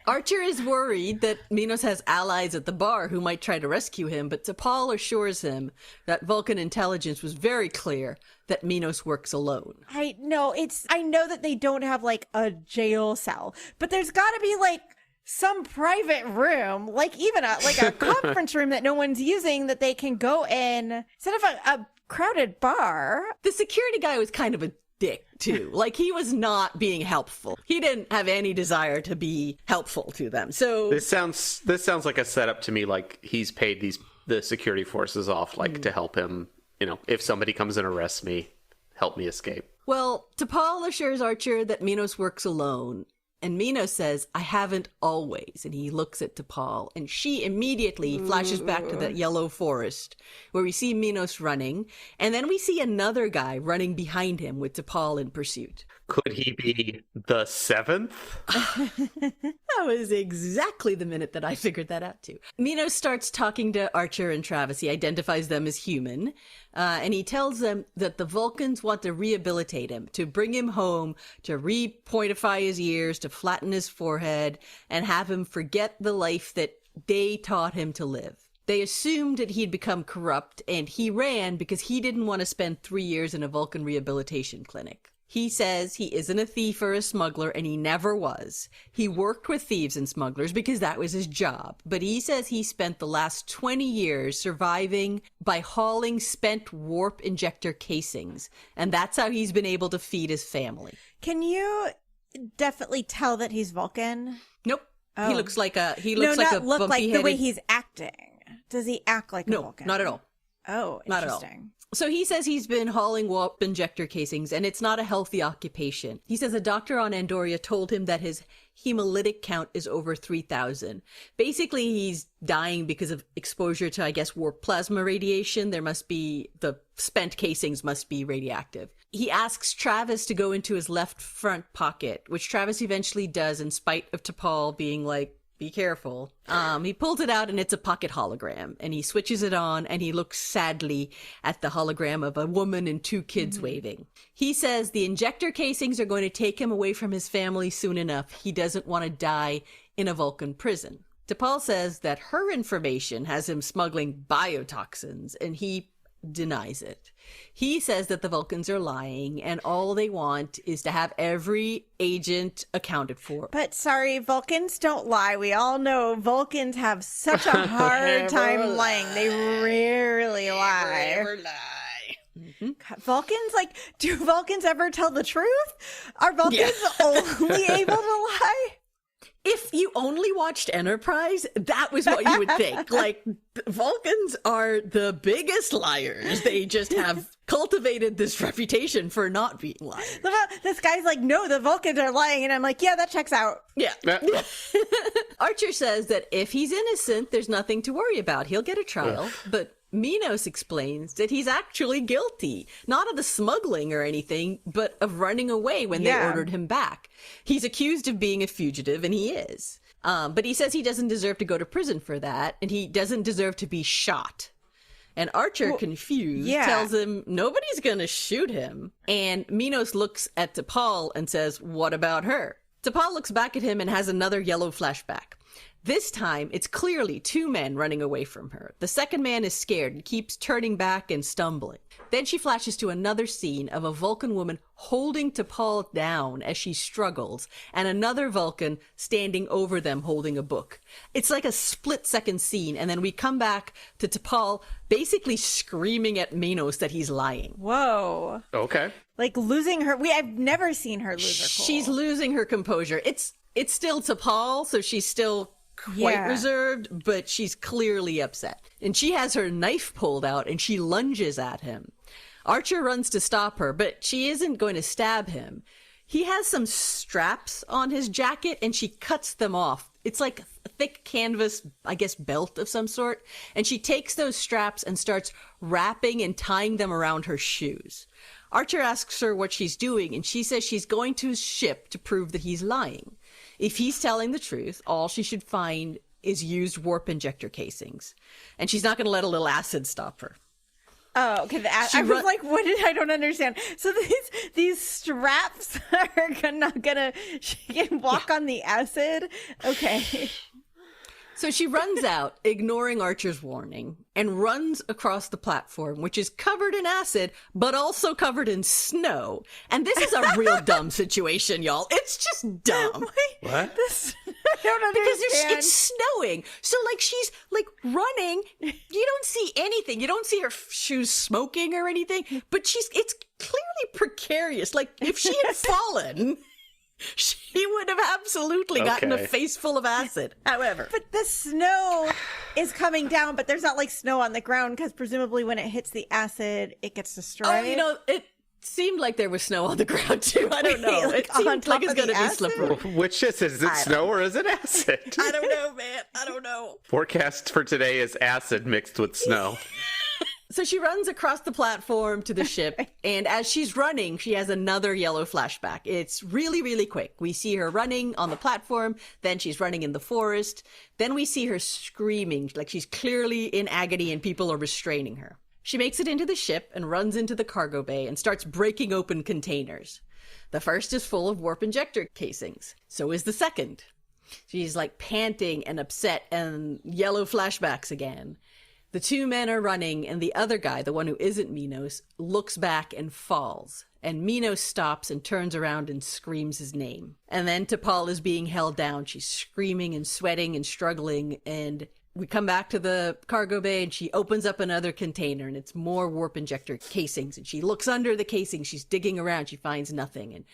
Archer is worried that Minos has allies at the bar who might try to rescue him, but T'Pol assures him that Vulcan intelligence was very clear that Minos works alone. I know that they don't have like a jail cell, but there's got to be like some private room, like even a conference room that no one's using that they can go in instead of a crowded bar. The security guy was kind of a dick too. Like, he was not being helpful. He didn't have any desire to be helpful to them. So this sounds like a setup to me, like he's paid the security forces off, like to help him, if somebody comes and arrests me, help me escape. Well, T'Pol assures Archer that Minos works alone. And Minos says, I haven't always. And he looks at T'Pol, and she immediately flashes back to that yellow forest where we see Minos running. And then we see another guy running behind him with T'Pol in pursuit. Could he be the seventh? That was exactly the minute that I figured that out too. Minos starts talking to Archer and Travis. He identifies them as human. And he tells them that the Vulcans want to rehabilitate him, to bring him home, to repointify his ears, to flatten his forehead, and have him forget the life that they taught him to live. They assumed that he'd become corrupt, and he ran because he didn't want to spend 3 years in a Vulcan rehabilitation clinic. He says he isn't a thief or a smuggler, and he never was. He worked with thieves and smugglers because that was his job. But he says he spent the last 20 years surviving by hauling spent warp injector casings. And that's how he's been able to feed his family. Can you definitely tell that he's Vulcan? Nope. Oh. He looks like a bumpy the way he's acting. Does he act like a Vulcan? No, not at all. Oh, Not at all. interesting. So he says he's been hauling warp injector casings, and it's not a healthy occupation. He says a doctor on Andoria told him that his hemolytic count is over 3,000. Basically, he's dying because of exposure to, I guess, warp plasma radiation. The spent casings must be radioactive. He asks Travis to go into his left front pocket, which Travis eventually does in spite of T'Pol being like, be careful. He pulls it out and it's a pocket hologram, and he switches it on and he looks sadly at the hologram of a woman and two kids waving. He says the injector casings are going to take him away from his family soon enough. He doesn't want to die in a Vulcan prison. T'Pol says that her information has him smuggling biotoxins, and he denies it. He says that the Vulcans are lying and all they want is to have every agent accounted for. But sorry, Vulcans don't lie. We all know Vulcans have such a hard time lying. They rarely lie. Never lie. God, Vulcans, do Vulcans ever tell the truth? Are Vulcans only able to lie? If you only watched Enterprise, that was what you would think. Vulcans are the biggest liars. They just have cultivated this reputation for not being liars. This guy's like, no, the Vulcans are lying. And I'm like, yeah, that checks out. Yeah. Archer says that if he's innocent, there's nothing to worry about. He'll get a trial. But Minos explains that he's actually guilty, not of the smuggling or anything, but of running away when they ordered him back. He's accused of being a fugitive, and he is. But he says he doesn't deserve to go to prison for that, and he doesn't deserve to be shot. And Archer, confused, tells him nobody's gonna shoot him. And Minos looks at T'Pol and says, what about her? T'Pol looks back at him and has another yellow flashback. This time, it's clearly two men running away from her. The second man is scared and keeps turning back and stumbling. Then she flashes to another scene of a Vulcan woman holding T'Pol down as she struggles, and another Vulcan standing over them holding a book. It's like a split-second scene, and then we come back to T'Pol basically screaming at Minos that he's lying. Whoa. Okay. Losing her. I've never seen her lose her cool. She's losing her composure. It's still T'Pol, so she's still quite reserved, but she's clearly upset. And she has her knife pulled out and she lunges at him. Archer runs to stop her, but she isn't going to stab him. He has some straps on his jacket and she cuts them off. It's like a thick canvas, I guess, belt of some sort. And she takes those straps and starts wrapping and tying them around her shoes. Archer asks her what she's doing, and she says she's going to his ship to prove that he's lying. If he's telling the truth, all she should find is used warp injector casings. And she's not going to let a little acid stop her. Oh, okay. I was like, I don't understand. So these straps are not gonna, she can walk on the acid? Okay. So she runs out, ignoring Archer's warning, and runs across the platform, which is covered in acid, but also covered in snow. And this is a real dumb situation, y'all. It's just dumb. What? I don't understand. Because it's snowing. So, she's, running. You don't see anything. You don't see her shoes smoking or anything. But it's clearly precarious. If she had fallen, she would have absolutely gotten a face full of acid. However. But the snow is coming down, but there's not snow on the ground because presumably when it hits the acid, it gets destroyed. Oh, it seemed like there was snow on the ground too. I don't know. It seemed like it's going to be slippery. Which is it snow or is it acid? I don't know, man. I don't know. Forecast for today is acid mixed with snow. So she runs across the platform to the ship, and as she's running, she has another yellow flashback. It's really, really quick. We see her running on the platform, then she's running in the forest, then we see her screaming, like she's clearly in agony and people are restraining her. She makes it into the ship and runs into the cargo bay and starts breaking open containers. The first is full of warp injector casings. So is the second. She's panting and upset and yellow flashbacks again. The two men are running, and the other guy, the one who isn't Minos, looks back and falls. And Minos stops and turns around and screams his name. And then T'Pol is being held down. She's screaming and sweating and struggling. And we come back to the cargo bay, and she opens up another container, and it's more warp injector casings. And she looks under the casing. She's digging around. She finds nothing. And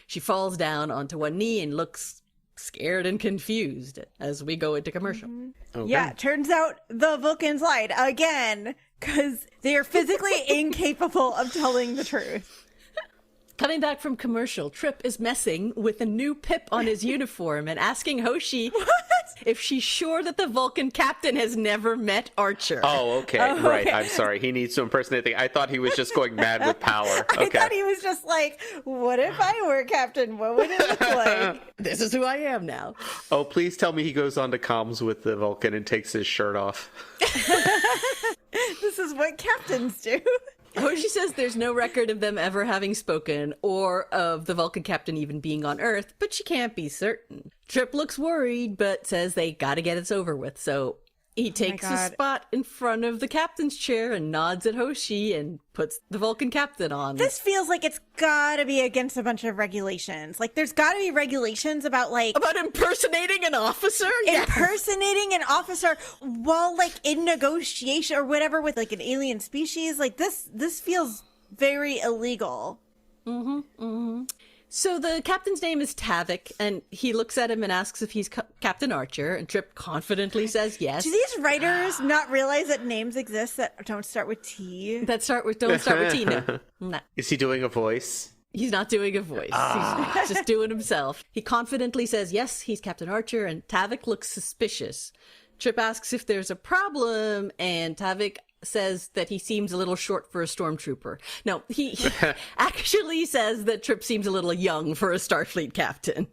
she falls down onto one knee and looks scared and confused as we go into commercial. Okay. Yeah, turns out the Vulcans lied again. because they are physically incapable of telling the truth. Coming back from commercial, Trip is messing with a new pip on his uniform and asking Hoshi if she's sure that the Vulcan captain has never met Archer. Oh, okay. Right. I'm sorry. He needs to impersonate the... I thought he was just going mad with power. Okay. I thought he was just like, what if I were captain? What would it look like? This is who I am now. Oh, please tell me he goes on to comms with the Vulcan and takes his shirt off. This is what captains do. Hoshi says there's no record of them ever having spoken or of the Vulcan captain even being on Earth, but she can't be certain. Trip looks worried, but says they gotta get this over with, so he takes a spot in front of the captain's chair and nods at Hoshi and puts the Vulcan captain on. This feels like it's gotta be against a bunch of regulations. Like, there's gotta be regulations about, like... About impersonating an officer? Impersonating an officer while, like, in negotiation or whatever with, like, an alien species. Like, this feels very illegal. So the captain's name is Tavik, and he looks at him and asks if he's Captain Archer, and Trip confidently says yes. Do these writers not realize that names exist that don't start with T? Don't start with T, no. No. Is he doing a voice? He's not doing a voice. He's just doing himself. He confidently says yes, he's Captain Archer, and Tavik looks suspicious. Trip asks if there's a problem, and Tavik says that he seems a little short for a stormtrooper. No, he actually says that Trip seems a little young for a Starfleet captain.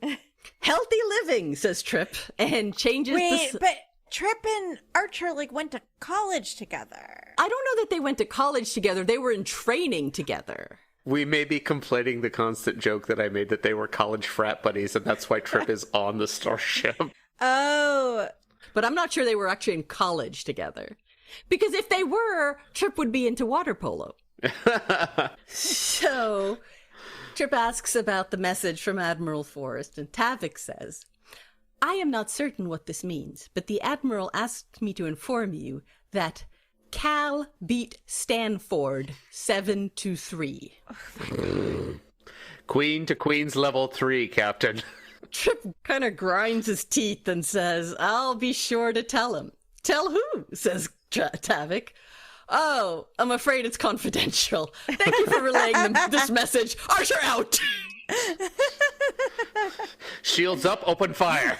Healthy living, says Trip, and changes but Trip and Archer, like, went to college together. I don't know that they went to college together. They were in training together. We may be conflating the constant joke that I made that they were college frat buddies, and that's why Trip is on the starship. Oh. But I'm not sure they were actually in college together. Because if they were, Trip would be into water polo. So, Trip asks about the message from Admiral Forrest, and Tavik says, I am not certain what this means, but the Admiral asked me to inform you that Cal beat Stanford 7-3. Queen to Queen's level 3, Captain. Trip kind of grinds his teeth and says, I'll be sure to tell him. Tell who? Says Tavik. Oh, I'm afraid it's confidential. Thank you for relaying this message. Archer out! Shields up, open fire.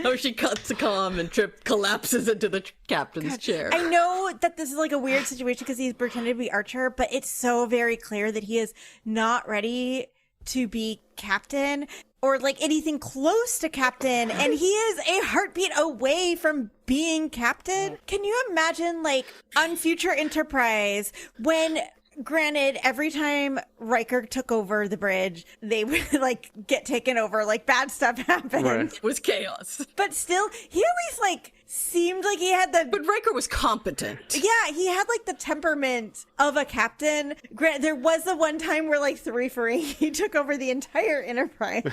Oh, she cuts the comm and Trip collapses into the captain's chair. I know that this is like a weird situation because he's pretending to be Archer, but it's so very clear that he is not ready to be captain or like anything close to captain, and he is a heartbeat away from being captain. Can you imagine, like, on future Enterprise, when, granted, every time Riker took over the bridge, they would, like, get taken over, like, bad stuff happened. Right. It was chaos. But still, he always, like, seemed like he had the... But Riker was competent. Yeah, he had, like, the temperament of a captain. There was the one time where, like, 3-for-3, he took over the entire Enterprise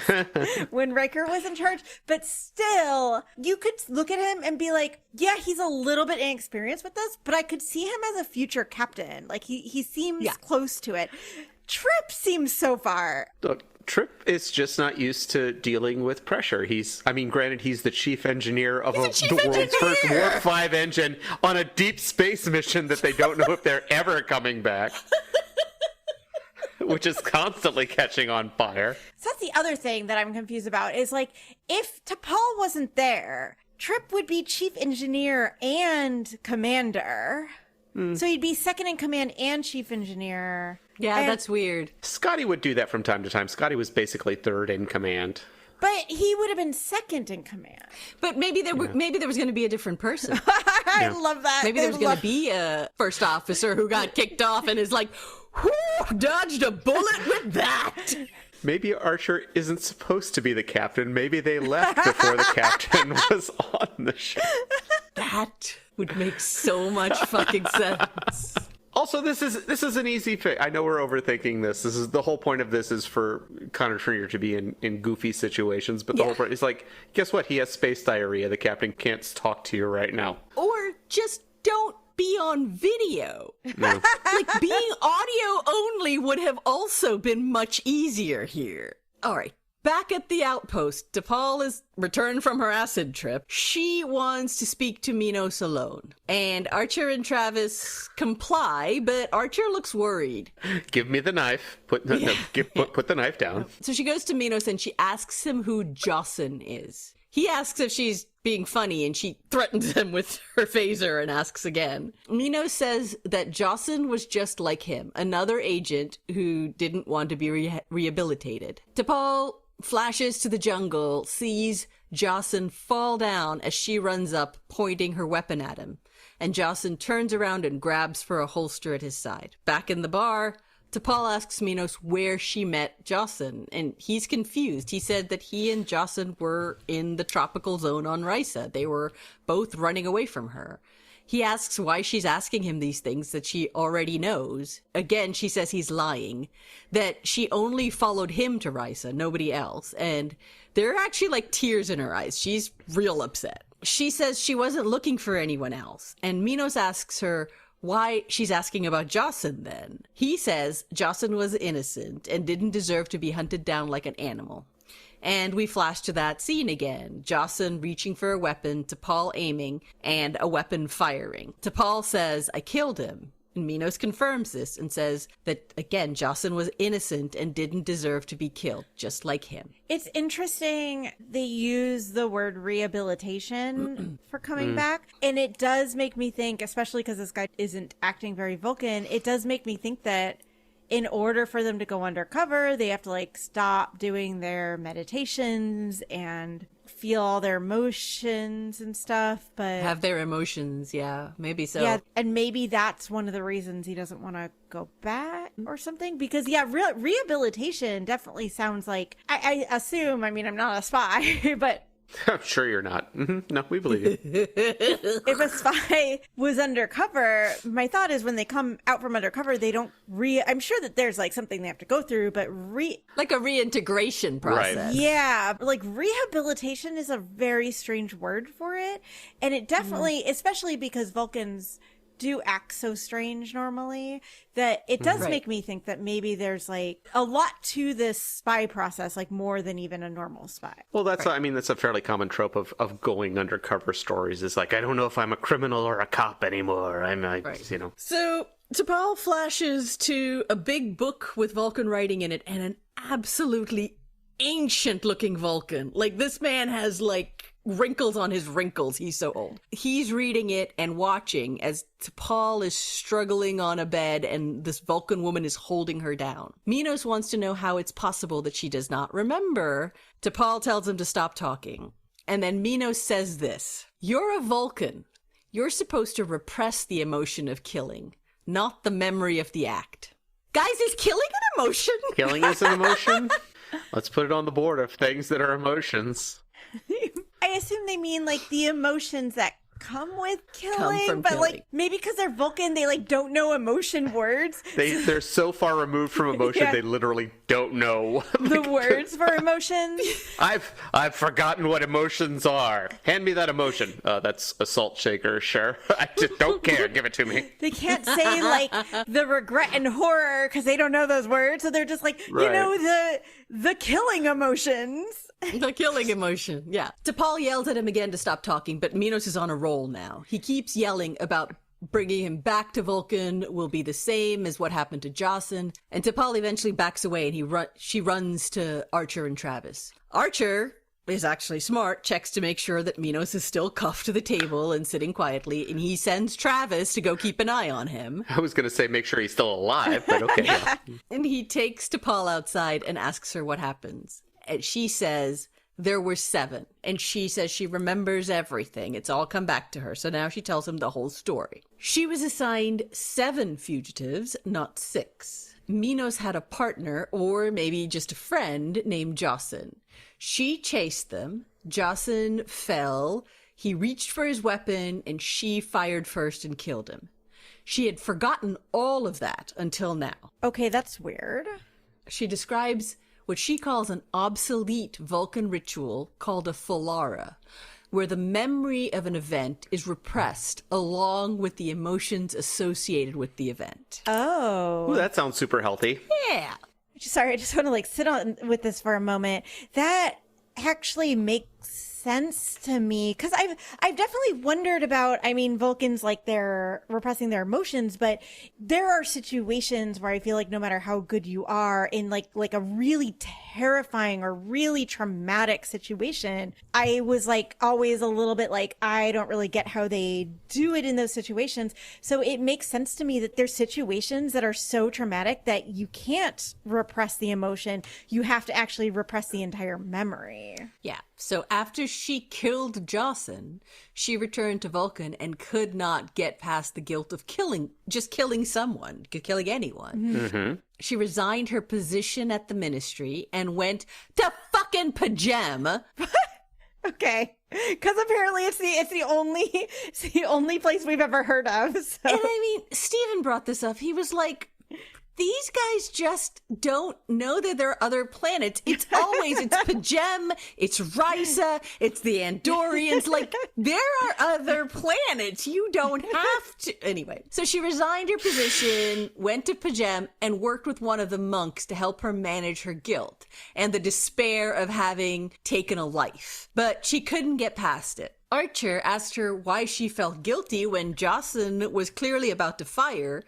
when Riker was in charge. But still, you could look at him and be like, yeah, he's a little bit inexperienced with this, but I could see him as a future captain. Like, he seems close to it. Trip seems so far. Look, Trip is just not used to dealing with pressure. Granted, he's the chief engineer of the world's first Warp 5 engine on a deep space mission that they don't know if they're ever coming back. Which is constantly catching on fire. So that's the other thing that I'm confused about is, like, if T'Pol wasn't there, Trip would be chief engineer and commander. So he'd be second in command and chief engineer. Yeah, that's weird. Scotty would do that from time to time. Scotty was basically third in command. But he would have been second in command. But maybe there was going to be a different person. I love that. Maybe there was going to be a first officer who got kicked off and is like, whoo, dodged a bullet with that. Maybe Archer isn't supposed to be the captain. Maybe they left before the captain was on the ship. That would make so much fucking sense. Also, this is an easy fix. I know we're overthinking this. This is the whole point of this is for Connor Trinneer to be in goofy situations, but the whole point is like, guess what? He has space diarrhea. The captain can't talk to you right now. Or just don't be on video. No. Like, being audio only would have also been much easier here. All right. Back at the outpost, T'Pol is returned from her acid trip. She wants to speak to Minos alone. And Archer and Travis comply, but Archer looks worried. Give me the knife. Put the knife down. So she goes to Minos and she asks him who Jocelyn is. He asks if she's being funny, and she threatens him with her phaser and asks again. Minos says that Jocelyn was just like him, another agent who didn't want to be rehabilitated. T'Pol flashes to the jungle, sees Jocelyn fall down as she runs up, pointing her weapon at him. And Jocelyn turns around and grabs for a holster at his side. Back in the bar, T'Pol asks Minos where she met Jocelyn, and he's confused. He said that he and Jocelyn were in the tropical zone on Risa. They were both running away from her. He asks why she's asking him these things that she already knows. Again, she says he's lying, that she only followed him to Risa, nobody else. And there are actually like tears in her eyes. She's real upset. She says she wasn't looking for anyone else. And Minos asks her why she's asking about Jocelyn then. He says Jocelyn was innocent and didn't deserve to be hunted down like an animal. And we flash to that scene again. Jocelyn reaching for a weapon, T'Pol aiming, and a weapon firing. T'Pol says, I killed him. And Minos confirms this and says that, again, Jocelyn was innocent and didn't deserve to be killed, just like him. It's interesting they use the word rehabilitation for coming back. And it does make me think, especially because this guy isn't acting very Vulcan, it does make me think that in order for them to go undercover, they have to like stop doing their meditations and feel all their emotions and stuff, but Have their emotions, yeah, maybe so. yeah, and maybe that's one of the reasons he doesn't want to go back or something, because yeah, rehabilitation definitely sounds like, I assume, I mean, I'm not a spy, but I'm sure you're not. No, we believe you. if a spy was undercover, my thought is when they come out from undercover, they don't I'm sure that there's like something they have to go through, but like a reintegration process. yeah, like rehabilitation is a very strange word for it. And it definitely, especially because Vulcans do act so strange normally, that it does make me think that maybe there's like a lot to this spy process, like more than even a normal spy. Well, that's that's a fairly common trope of going undercover stories. Is like, I don't know if I'm a criminal or a cop anymore. So T'Pol flashes to a big book with Vulcan writing in it and an absolutely ancient-looking Vulcan. Like, this man has like wrinkles on his wrinkles. He's so old. He's reading it and watching as T'Pol is struggling on a bed and this Vulcan woman is holding her down. Minos wants to know how it's possible that she does not remember. T'Pol tells him to stop talking. And then Minos says this: you're a Vulcan. You're supposed to repress the emotion of killing, not the memory of the act. Guys, is killing an emotion? Killing is an emotion? Let's put it on the board of things that are emotions. I assume they mean like the emotions that come with killing, Come from but killing. like maybe because they're Vulcan, they like don't know emotion words. They're so far removed from emotion, Yeah. they literally don't know The words for emotions. I've forgotten what emotions are. Hand me that emotion. That's a salt shaker, sure. I just don't care. Give it to me. They can't say like the regret and horror because they don't know those words, so they're just like, you Right. know, the killing emotions. The killing emotion, yeah. T'Pol yells at him again to stop talking, but Minos is on a roll now. He keeps yelling about bringing him back to Vulcan will be the same as what happened to Jocelyn, and T'Pol eventually backs away and she runs to Archer and Travis. Archer is actually smart, checks to make sure that Minos is still cuffed to the table and sitting quietly, and he sends Travis to go keep an eye on him. I was going to say make sure he's still alive, but okay. And he takes T'Pol outside and asks her what happens. And she says there were 7. And she says she remembers everything. It's all come back to her. So now she tells him the whole story. She was assigned 7 fugitives, not 6. Minos had a partner, or maybe just a friend, named Jocelyn. She chased them. Jocelyn fell. He reached for his weapon, and she fired first and killed him. She had forgotten all of that until now. Okay, that's weird. She describes what she calls an obsolete Vulcan ritual called a Folara, where the memory of an event is repressed along with the emotions associated with the event. Oh. Ooh, that sounds super healthy. Yeah. sorry, I just want to like sit on with this for a moment. That actually makes sense to me, because I've definitely wondered about, I mean, Vulcans, like, they're repressing their emotions, but there are situations where I feel like no matter how good you are in like a really terrifying or really traumatic situation, I was like always a little bit like, I don't really get how they do it in those situations. So it makes sense to me that there's situations that are so traumatic that you can't repress the emotion. You have to actually repress the entire memory. Yeah. So after she killed Jocelyn, she returned to Vulcan and could not get past the guilt of killing someone, killing anyone. Mm-hmm. She resigned her position at the ministry and went to fucking pajama. Okay. Because apparently it's the only place we've ever heard of. So. And I mean, Steven brought this up. He was like, these guys just don't know that there are other planets. It's Pajem, it's Risa, it's the Andorians. Like, there are other planets. You don't have to. Anyway, so she resigned her position, went to Pajem, and worked with one of the monks to help her manage her guilt and the despair of having taken a life. But she couldn't get past it. Archer asked her why she felt guilty when Jocelyn was clearly about to fire.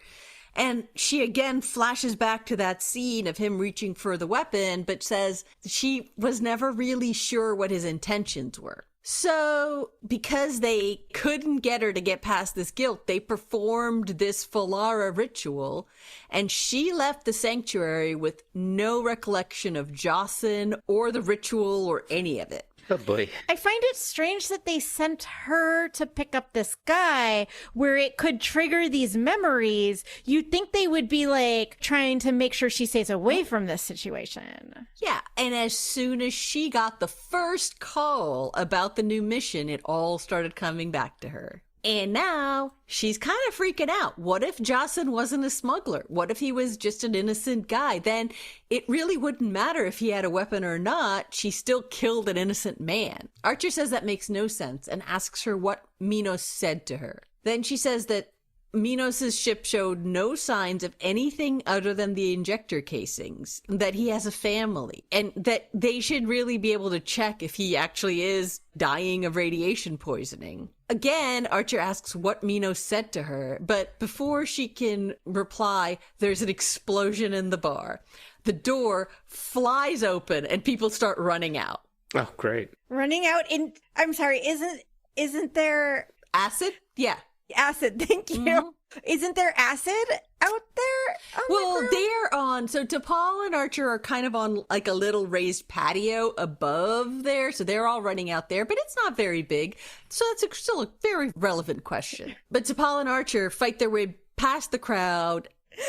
And she again flashes back to that scene of him reaching for the weapon, but says she was never really sure what his intentions were. So, because they couldn't get her to get past this guilt, they performed this Falara ritual, and she left the sanctuary with no recollection of Jocelyn or the ritual or any of it. Oh boy. I find it strange that they sent her to pick up this guy where it could trigger these memories. You'd think they would be like trying to make sure she stays away from this situation. Yeah, and as soon as she got the first call about the new mission, it all started coming back to her. And now she's kind of freaking out. What if Jocelyn wasn't a smuggler? What if he was just an innocent guy? Then it really wouldn't matter if he had a weapon or not. She still killed an innocent man. Archer says that makes no sense and asks her what Minos said to her. Then she says that Minos' ship showed no signs of anything other than the injector casings, that he has a family, and that they should really be able to check if he actually is dying of radiation poisoning. Again, Archer asks what Minos said to her, but before she can reply, there's an explosion in the bar. The door flies open and people start running out. Oh, great. Running out in, I'm sorry, isn't there Acid? Yeah. acid? Thank you. Mm-hmm. Isn't there acid out there? Well, they're on, so T'Pol and Archer are kind of on like a little raised patio above there, so they're all running out there, but it's not very big, so that's still a very relevant question. But T'Pol and Archer fight their way past the crowd.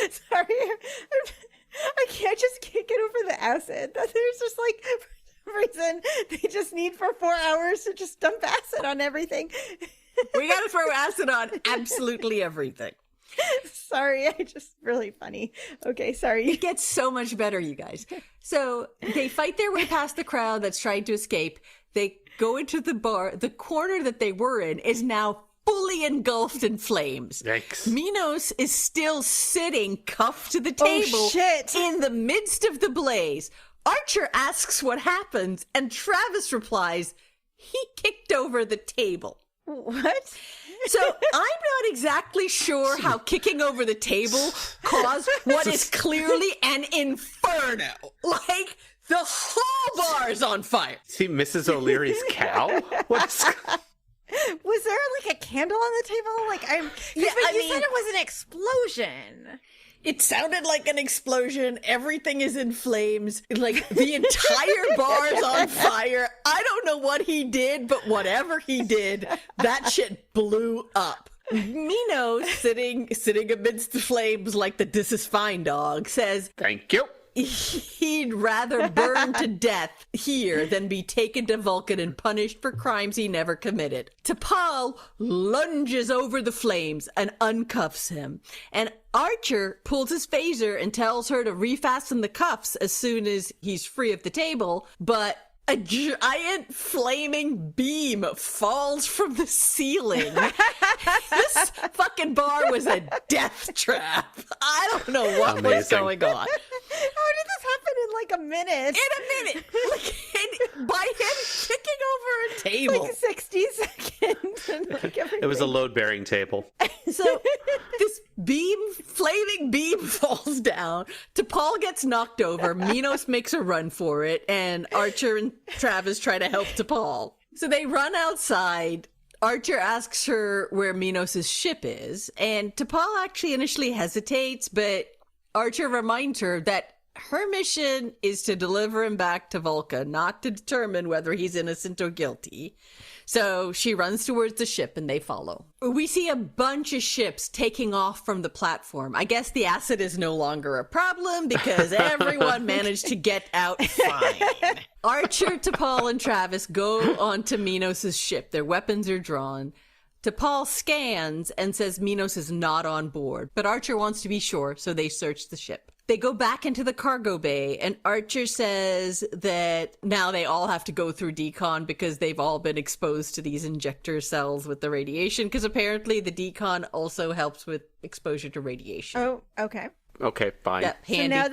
Sorry, I just can't get over the acid. There's just like, for some reason, they just need for 4 hours to just dump acid on everything. We gotta throw acid on absolutely everything. Sorry, really funny. Okay, sorry. It gets so much better, you guys. So they fight their way past the crowd that's trying to escape. They go into the bar. The corner that they were in is now fully engulfed in flames. Yikes. Minos is still sitting cuffed to the table in the midst of the blaze. Archer asks what happens, and Travis replies, he kicked over the table. What? So I'm not exactly sure how kicking over the table caused what is clearly an inferno. Like, the whole bar is on fire. See Mrs. O'Leary's cow? What's... Was there like a candle on the table? Like, you said it was an explosion. It sounded like an explosion. Everything is in flames. Like, the entire bar's on fire. I don't know what he did, but whatever he did, that shit blew up. Minos, sitting amidst the flames like the "this is fine" dog, says, Thank you. He'd rather burn to death here than be taken to Vulcan and punished for crimes he never committed. T'Pol lunges over the flames and uncuffs him. And Archer pulls his phaser and tells her to refasten the cuffs as soon as he's free of the table, but a giant flaming beam falls from the ceiling. This fucking bar was a death trap. I don't know what was going on. How did this like a minute. By him kicking over a table. Like 60 seconds. And like It was a load-bearing table. So this flaming beam falls down. T'Pol gets knocked over. Minos makes a run for it. And Archer and Travis try to help T'Pol. So they run outside. Archer asks her where Minos' ship is. And T'Pol actually initially hesitates, but Archer reminds her that her mission is to deliver him back to Vulca, not to determine whether he's innocent or guilty. So she runs towards the ship and they follow. We see a bunch of ships taking off from the platform. I guess the acid is no longer a problem because everyone managed to get out fine. Archer, T'Pol, and Travis go onto Minos' ship. Their weapons are drawn. T'Pol scans and says Minos is not on board, but Archer wants to be sure, so they search the ship. They go back into the cargo bay, and Archer says that now they all have to go through decon because they've all been exposed to these injector cells with the radiation, because apparently the decon also helps with exposure to radiation. Oh, okay. Okay, fine. Yep, So handy. now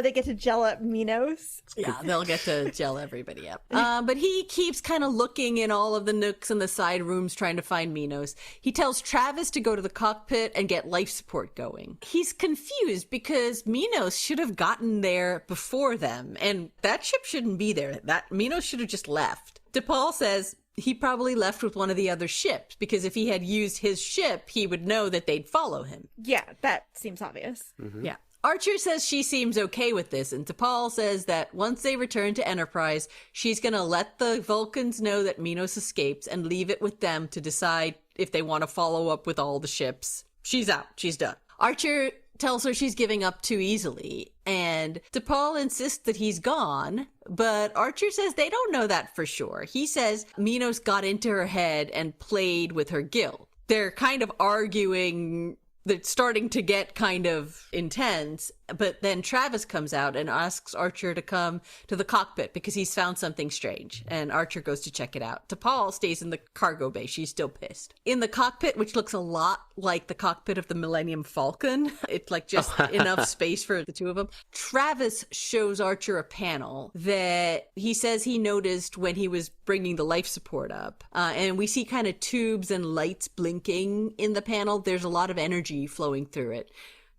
they get to gel up Minos. Yeah, they'll get to gel everybody up. But he keeps kind of looking in all of the nooks and the side rooms trying to find Minos. He tells Travis to go to the cockpit and get life support going. He's confused because Minos should have gotten there before them, and that ship shouldn't be there. That Minos should have just left. T'Pol says he probably left with one of the other ships, because if he had used his ship, he would know that they'd follow him. Yeah, that seems obvious. Mm-hmm. Yeah. Archer says she seems okay with this, and T'Pol says that once they return to Enterprise, she's going to let the Vulcans know that Minos escapes and leave it with them to decide if they want to follow up with all the ships. She's out. She's done. Archer tells her she's giving up too easily, and T'Pol insists that he's gone, but Archer says they don't know that for sure. He says Minos got into her head and played with her guilt. They're kind of arguing. That's starting to get kind of intense, but then Travis comes out and asks Archer to come to the cockpit because he's found something strange, and Archer goes to check it out. T'Pol stays in the cargo bay. She's still pissed. In the cockpit, which looks a lot like the cockpit of the Millennium Falcon, it's like just enough space for the two of them. Travis shows Archer a panel that he says he noticed when he was bringing the life support up, and we see kind of tubes and lights blinking in the panel. There's a lot of energy flowing through it.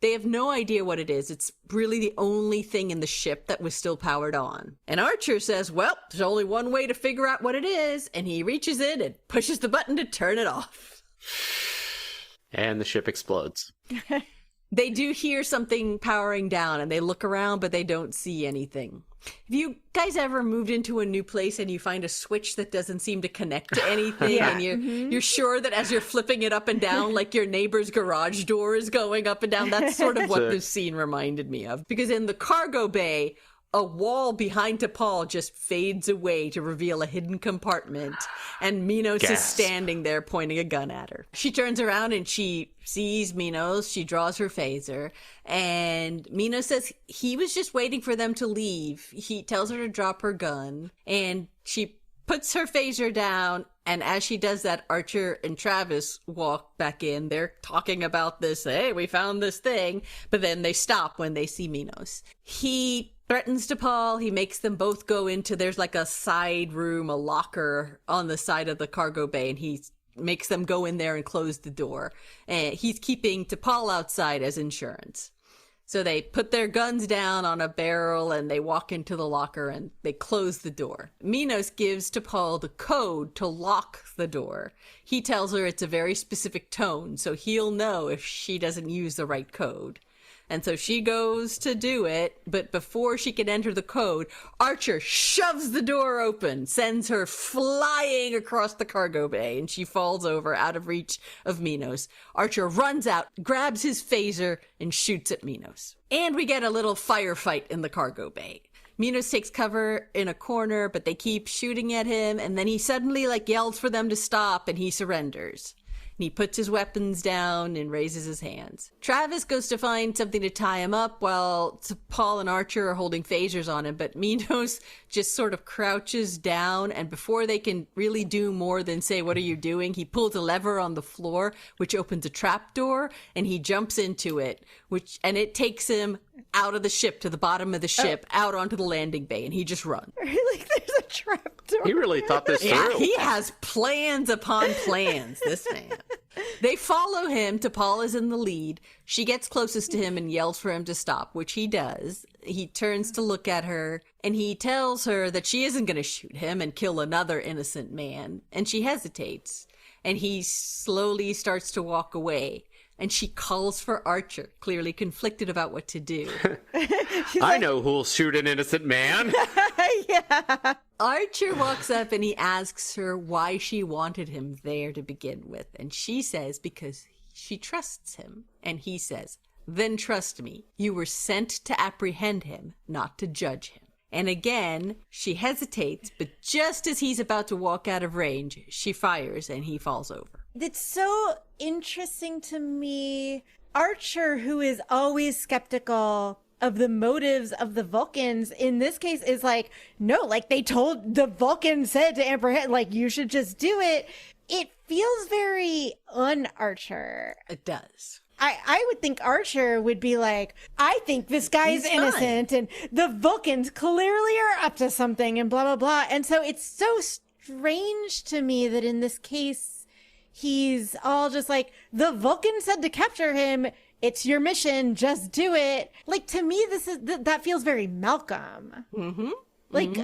They have no idea what it is. It's really the only thing in the ship that was still powered on. And Archer says, well, there's only one way to figure out what it is, and he reaches in and pushes the button to turn it off. And the ship explodes. They do hear something powering down, and they look around, but they don't see anything. Have you guys ever moved into a new place and you find a switch that doesn't seem to connect to anything? Yeah. And you're sure that as you're flipping it up and down, like your neighbor's garage door is going up and down? That's sort of what this scene reminded me of. Because in the cargo bay, a wall behind T'Pol just fades away to reveal a hidden compartment, and Minos is standing there pointing a gun at her. She turns around and she sees Minos. She draws her phaser, and Minos says he was just waiting for them to leave. He tells her to drop her gun, and she puts her phaser down, and as she does that, Archer and Travis walk back in. They're talking about this, hey, we found this thing, but then they stop when they see Minos. He threatens T'Pol. He makes them both go into, there's like a side room, a locker on the side of the cargo bay, and he makes them go in there and close the door. And he's keeping T'Pol outside as insurance. So they put their guns down on a barrel and they walk into the locker and they close the door. Minos gives T'Pol the code to lock the door. He tells her it's a very specific tone, so he'll know if she doesn't use the right code. And so she goes to do it, but before she can enter the code, Archer shoves the door open, sends her flying across the cargo bay, and she falls over out of reach of Minos. Archer runs out, grabs his phaser, and shoots at Minos. And we get a little firefight in the cargo bay. Minos takes cover in a corner, but they keep shooting at him, and then he suddenly yells for them to stop, and he surrenders. And he puts his weapons down and raises his hands. Travis goes to find something to tie him up while T'Pol and Archer are holding phasers on him, but Minos just sort of crouches down, and before they can really do more than say, what are you doing? He pulls a lever on the floor, which opens a trapdoor, and he jumps into it, and it takes him out of the ship to the bottom of the ship, out onto the landing bay, and he just runs. Like there's a trap door. He really thought this Yeah, through. he has plans upon plans, this man. They follow him. T'Pol is in the lead. She gets closest to him and yells for him to stop, which he does. He turns to look at her, and he tells her that she isn't going to shoot him and kill another innocent man. And she hesitates, and he slowly starts to walk away. And she calls for Archer, clearly conflicted about what to do. I know who'll shoot an innocent man. Yeah. Archer walks up and he asks her why she wanted him there to begin with. And she says because she trusts him. And he says, then trust me. You were sent to apprehend him, not to judge him. And again, she hesitates, but just as he's about to walk out of range, she fires and he falls over. It's so interesting to me. Archer, who is always skeptical of the motives of the Vulcans, in this case is like, no, like the Vulcan said to apprehend, like, you should just do it. It feels very un-Archer. It does. I would think Archer would be like, I think this guy's innocent and the Vulcans clearly are up to something and blah, blah, blah. And so it's so strange to me that in this case, he's all just like, the Vulcan said to capture him. It's your mission. Just do it. Like, to me, that feels very Malcolm. Mm-hmm. Like,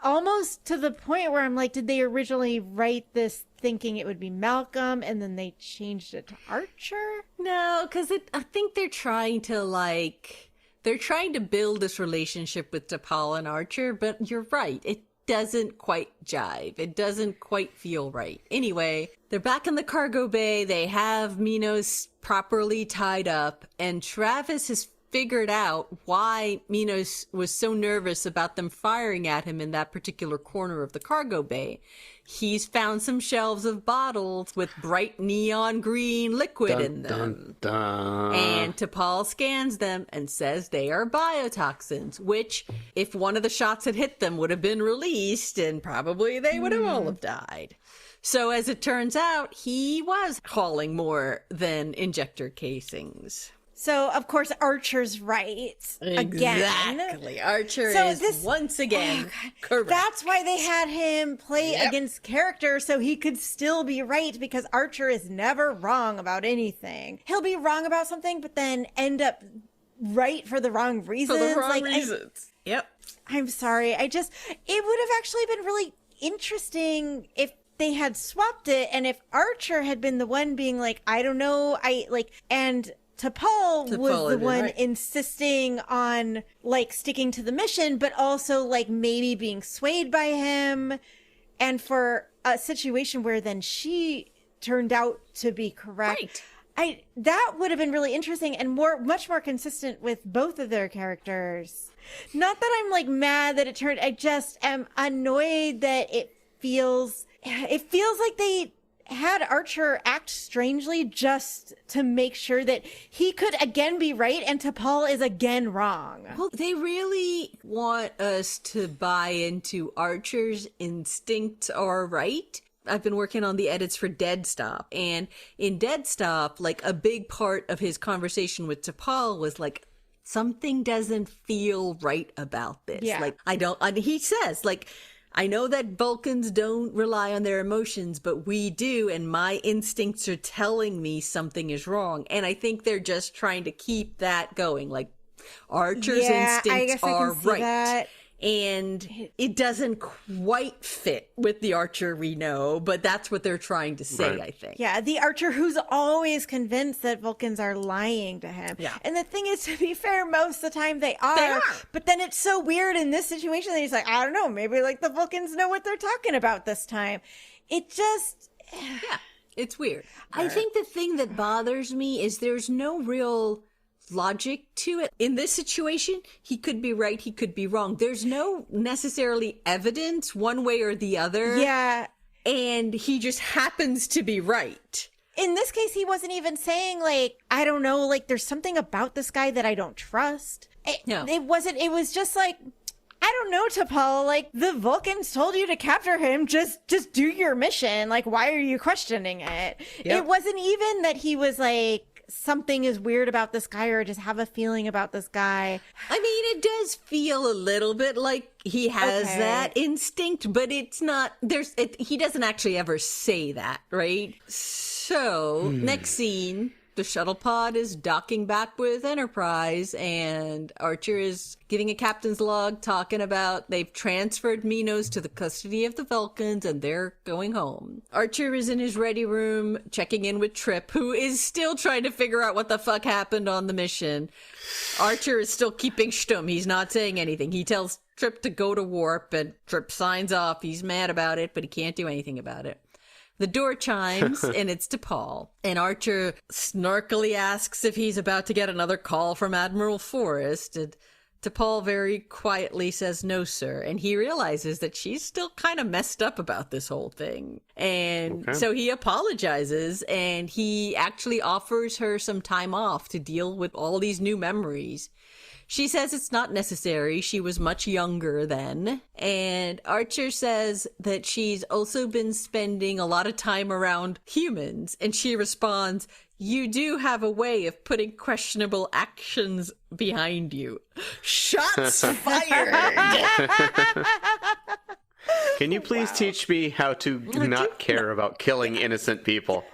almost to the point where I'm like, did they originally write this thinking it would be Malcolm and then they changed it to Archer? No, because I think they're trying to build this relationship with T'Pol and Archer, but you're right. It doesn't quite jive. It doesn't quite feel right. Anyway, they're back in the cargo bay. They have Minos properly tied up, and Travis has figured out why Minos was so nervous about them firing at him in that particular corner of the cargo bay. He's found some shelves of bottles with bright neon green liquid in them. Dun, dun. And T'Pol scans them and says they are biotoxins, which, if one of the shots had hit them, would have been released, and probably they would have all have died. So as it turns out, he was hauling more than injector casings. So, of course, Archer's right. Again. Exactly. Archer So is once again correct. That's why they had him play against character, so he could still be right, because Archer is never wrong about anything. He'll be wrong about something, but then end up right for the wrong reasons. For the wrong reasons. Yep. I'm sorry. It would have actually been really interesting if they had swapped it, and if Archer had been the one being like, I don't know, and T'Pol was the one insisting on, like, sticking to the mission, but also, like, maybe being swayed by him. And for a situation where then she turned out to be correct. Right. That would have been really interesting and much more consistent with both of their characters. Not that I'm, like, mad that it turned, I just am annoyed that it feels like they had Archer act strangely just to make sure that he could again be right and T'Pol is again wrong. Well, they really want us to buy into Archer's instincts are right. I've been working on the edits for Dead Stop, and in Dead Stop, like, a big part of his conversation with T'Pol was like, something doesn't feel right about this. Yeah. Like, he says, like, I know that Vulcans don't rely on their emotions, but we do, and my instincts are telling me something is wrong. And I think they're just trying to keep that going. Like, Archer's instincts are right. That. And it doesn't quite fit with the Archer we know, but that's what they're trying to say, I think. Yeah, the Archer who's always convinced that Vulcans are lying to him. Yeah. And the thing is, to be fair, most of the time they are. But then it's so weird in this situation that he's like, I don't know, maybe, like, the Vulcans know what they're talking about this time. It just... Yeah, it's weird. I think the thing that bothers me is there's no real logic to it. In this situation, he could be right, he could be wrong. There's no necessarily evidence one way or the other. Yeah. And he just happens to be right. In this case, he wasn't even saying, like, I don't know, like, there's something about this guy that I don't trust. It was just like, I don't know, T'Pol, like, the Vulcans told you to capture him, just do your mission. Like, why are you questioning it? Yep. It wasn't even that he was like, something is weird about this guy or just have a feeling about this guy. I mean, it does feel a little bit like he has that instinct, but it's not, he doesn't actually ever say that, right? So, next scene, the shuttle pod is docking back with Enterprise, and Archer is giving a captain's log talking about they've transferred Minos to the custody of the Vulcans and they're going home. Archer is in his ready room checking in with Trip, who is still trying to figure out what the fuck happened on the mission. Archer is still keeping shtum. He's not saying anything. He tells Trip to go to warp, and Trip signs off. He's mad about it, but he can't do anything about it. The door chimes, and it's T'Pol. And Archer snarkily asks if he's about to get another call from Admiral Forrest. And T'Pol very quietly says, no, sir. And he realizes that she's still kind of messed up about this whole thing. And so he apologizes, and he actually offers her some time off to deal with all these new memories. She says it's not necessary. She was much younger then. And Archer says that she's also been spending a lot of time around humans. And she responds, you do have a way of putting questionable actions behind you. Shots fired! Can you please teach me how to not care about killing innocent people?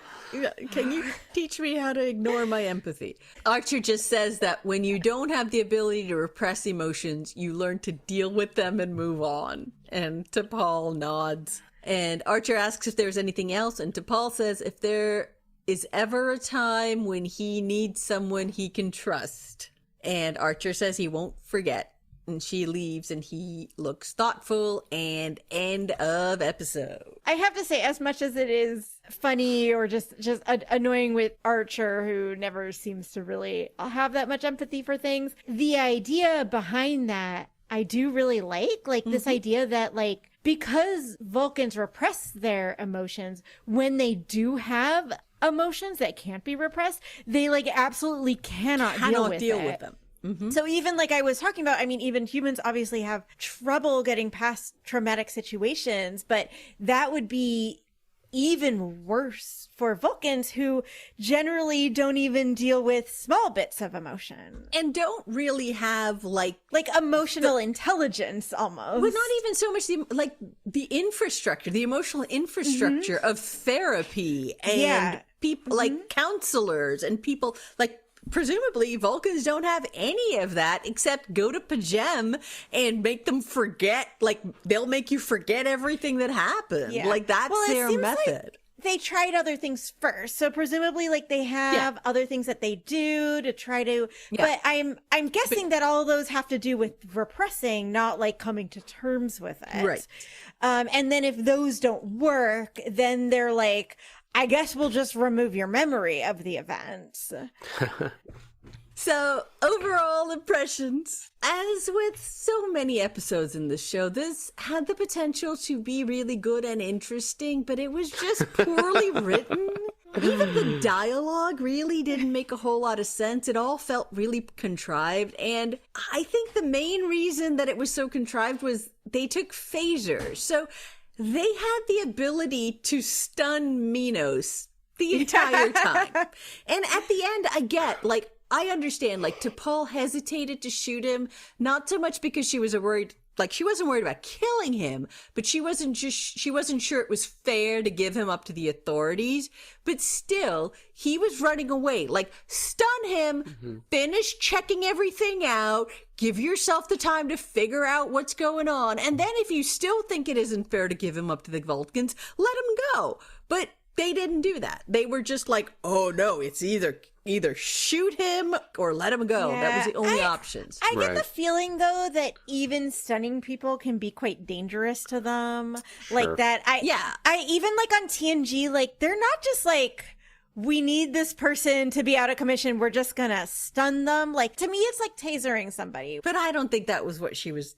Can you teach me how to ignore my empathy? Archer just says that when you don't have the ability to repress emotions, you learn to deal with them and move on. And T'Pol nods. And Archer asks if there's anything else, and T'Pol says if there is ever a time when he needs someone he can trust. And Archer says he won't forget. And she leaves, and he looks thoughtful, and end of episode. I have to say, as much as it is funny or just annoying with Archer, who never seems to really have that much empathy for things, the idea behind that I do really like this idea that, like, because Vulcans repress their emotions, when they do have emotions that can't be repressed, they, like, absolutely cannot deal with them. Mm-hmm. So even like I was talking about, I mean, even humans obviously have trouble getting past traumatic situations, but that would be even worse for Vulcans, who generally don't even deal with small bits of emotion. And don't really have like emotional intelligence almost. But not even so much the infrastructure, the emotional infrastructure of therapy and people like counselors and people like, presumably, Vulcans don't have any of that except go to Pajem and make them forget. Like, they'll make you forget everything that happened. Yeah. Like, that's their method. Like they tried other things first. So presumably, like, they have other things that they do to try to... Yeah. But I'm guessing that all of those have to do with repressing, not, like, coming to terms with it. Right. And then if those don't work, then they're like... I guess we'll just remove your memory of the events. So, overall impressions. As with so many episodes in this show, this had the potential to be really good and interesting, but it was just poorly written. Even the dialogue really didn't make a whole lot of sense. It all felt really contrived. And I think the main reason that it was so contrived was they took phasers. So they had the ability to stun Minos the entire time. And at the end, I understand, like, T'Pol hesitated to shoot him, not so much because she wasn't worried about killing him, but she wasn't sure it was fair to give him up to the authorities. But still, he was running away. Like, stun him, finish checking everything out, give yourself the time to figure out what's going on. And then if you still think it isn't fair to give him up to the Vulcans, let him go. But they didn't do that. They were just like, oh no, it's either shoot him or let him go. That was the only options. I get the feeling, though, that even stunning people can be quite dangerous to them. Sure. Like that. I even like on TNG, like they're not just like, we need this person to be out of commission, we're just gonna stun them. Like, to me, it's like tasering somebody. But I don't think that was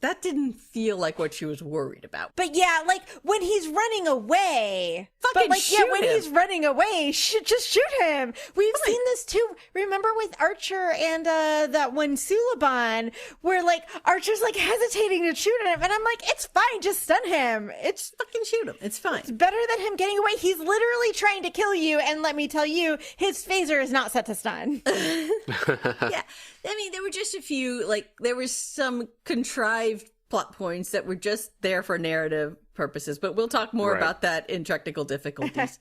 that didn't feel like what she was worried about. But yeah, like, when he's running away, he's running away, just shoot him. We've seen this too. Remember with Archer and that one Suliban, where like Archer's like hesitating to shoot him, and I'm like, it's fine, just stun him. It's fucking shoot him. It's fine. It's better than him getting away. He's literally trying to kill you, and let me tell tell you his phaser is not set to stun. Yeah. I mean, there were just a few, like, there was some contrived plot points that were just there for narrative purposes, but we'll talk more about that in technical difficulties.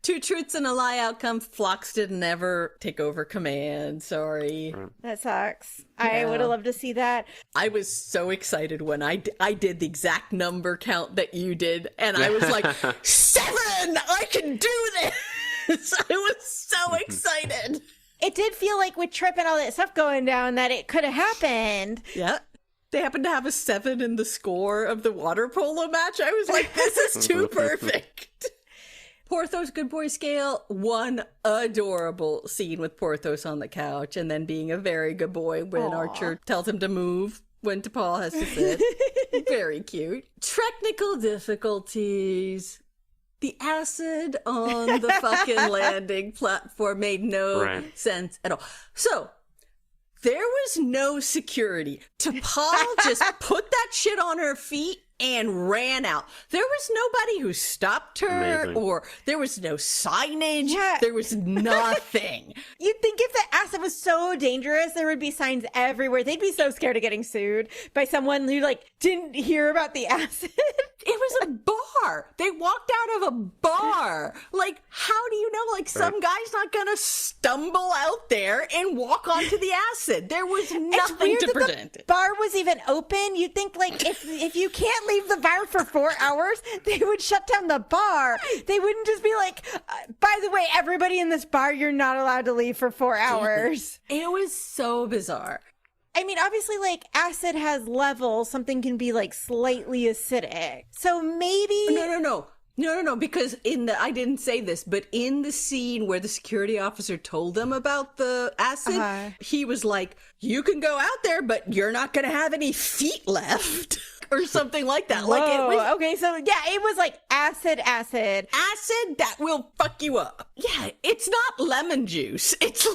Two truths and a lie outcome. Phlox didn't ever take over command. Sorry. That sucks. I would have loved to see that. I was so excited when I did the exact number count that you did, and I was like, 7! I can do this! I was so excited. It did feel like with Trip and all that stuff going down that it could have happened. Yeah. They happened to have a 7 in the score of the water polo match. I was like, this is too perfect. Porthos good boy scale, one adorable scene with Porthos on the couch and then being a very good boy when Archer tells him to move when T'Pol has to sit. Very cute. Technical difficulties. The acid on the fucking landing platform made no sense at all. So, there was no security. T'Pol just put that shit on her feet and ran out. There was nobody who stopped her, or there was no signage. Yeah. There was nothing. You'd think if the acid was so dangerous, there would be signs everywhere. They'd be so scared of getting sued by someone who, like, didn't hear about the acid. It was a bar. They walked out of a bar. Like, how do you know, like, some guy's not gonna stumble out there and walk onto the acid? There was nothing to prevent it. The bar was even open. You'd think, like, if you can't leave the bar for 4 hours, they would shut down the bar. They wouldn't just be like, by the way, everybody in this bar, you're not allowed to leave for 4 hours. It was so bizarre. I mean, obviously, like, acid has levels. Something can be, like, slightly acidic. So maybe... No, because I didn't say this, but in the scene where the security officer told them about the acid, he was like, you can go out there, but you're not going to have any feet left. Or something like that. Whoa, like it was okay, so yeah, it was like acid. Acid that will fuck you up. Yeah, it's not lemon juice. It's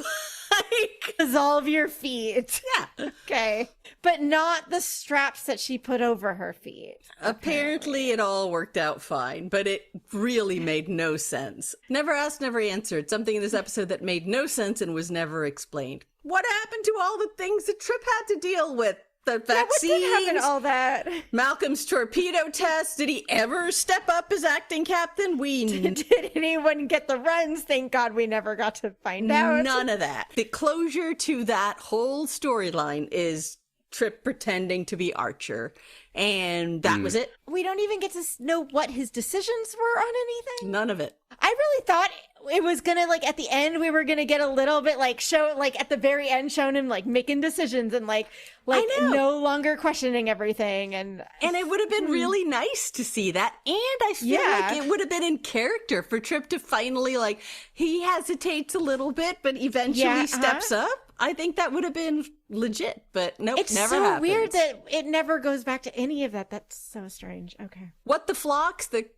like dissolve your feet. Yeah. Okay. But not the straps that she put over her feet. Apparently it all worked out fine, but it really made no sense. Never asked, never answered. Something in this episode that made no sense and was never explained. What happened to all the things that Trip had to deal with? The vaccines. What did happen to all that? Malcolm's torpedo test. Did he ever step up as acting captain? Did anyone get the runs? Thank God we never got to find out. None of that. The closure to that whole storyline is Trip pretending to be Archer. And that was it. We don't even get to know what his decisions were on anything. None of it. I really thought it was gonna, like, at the end we were gonna get a little bit, like, show, like, at the very end showing him, like, making decisions and like no longer questioning everything, and it would have been really nice to see that, and I feel like it would have been in character for Trip to finally, like, he hesitates a little bit but eventually steps up. I think that would have been legit, but nope, it's never so happens. Weird that it never goes back to any of that. That's so strange. Okay. What the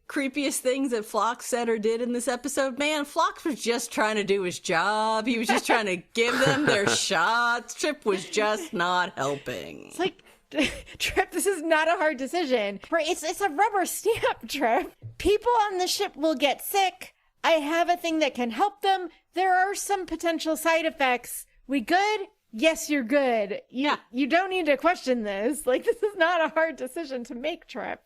creepiest things that Phlox said or did in this episode, man, Phlox was just trying to do his job. He was just trying to give them their shots. Trip was just not helping. It's like, Trip, this is not a hard decision. It's a rubber stamp, Trip. People on the ship will get sick. I have a thing that can help them. There are some potential side effects. We good? Yes, you're good. You don't need to question this. Like, this is not a hard decision to make, Trip.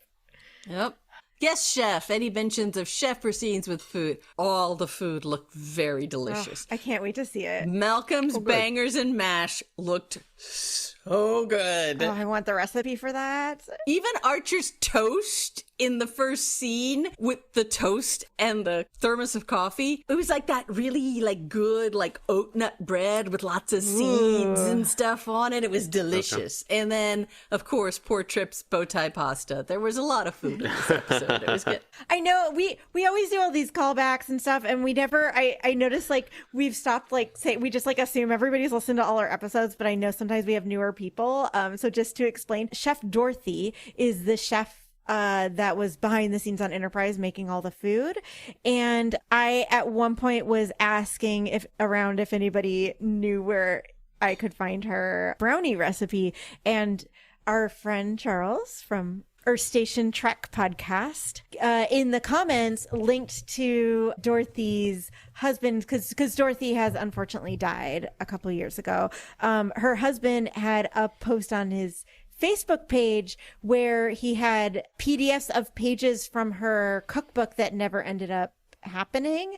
Yep. Yes, chef. Any mentions of chef or scenes with food? All the food looked very delicious. I can't wait to see it. Malcolm's bangers and mash looked so good. Oh, I want the recipe for that. Even Archer's toast in the first scene with the toast and the thermos of coffee, it was like that really like good like oat nut bread with lots of seeds and stuff on it. It was delicious. Okay. And then, of course, poor Trip's bow tie pasta. There was a lot of food in this episode. It was good. I know we always do all these callbacks and stuff, and we never. I noticed like we've stopped like say we just like assume everybody's listened to all our episodes, but I know sometimes we have newer people. So just to explain, Chef Dorothy is the chef that was behind the scenes on Enterprise making all the food. And I, at one point, was asking if anybody knew where I could find her brownie recipe. And our friend Charles from Earth Station Trek podcast, in the comments linked to Dorothy's husband, because Dorothy has unfortunately died a couple of years ago. Her husband had a post on his Facebook page where he had PDFs of pages from her cookbook that never ended up happening.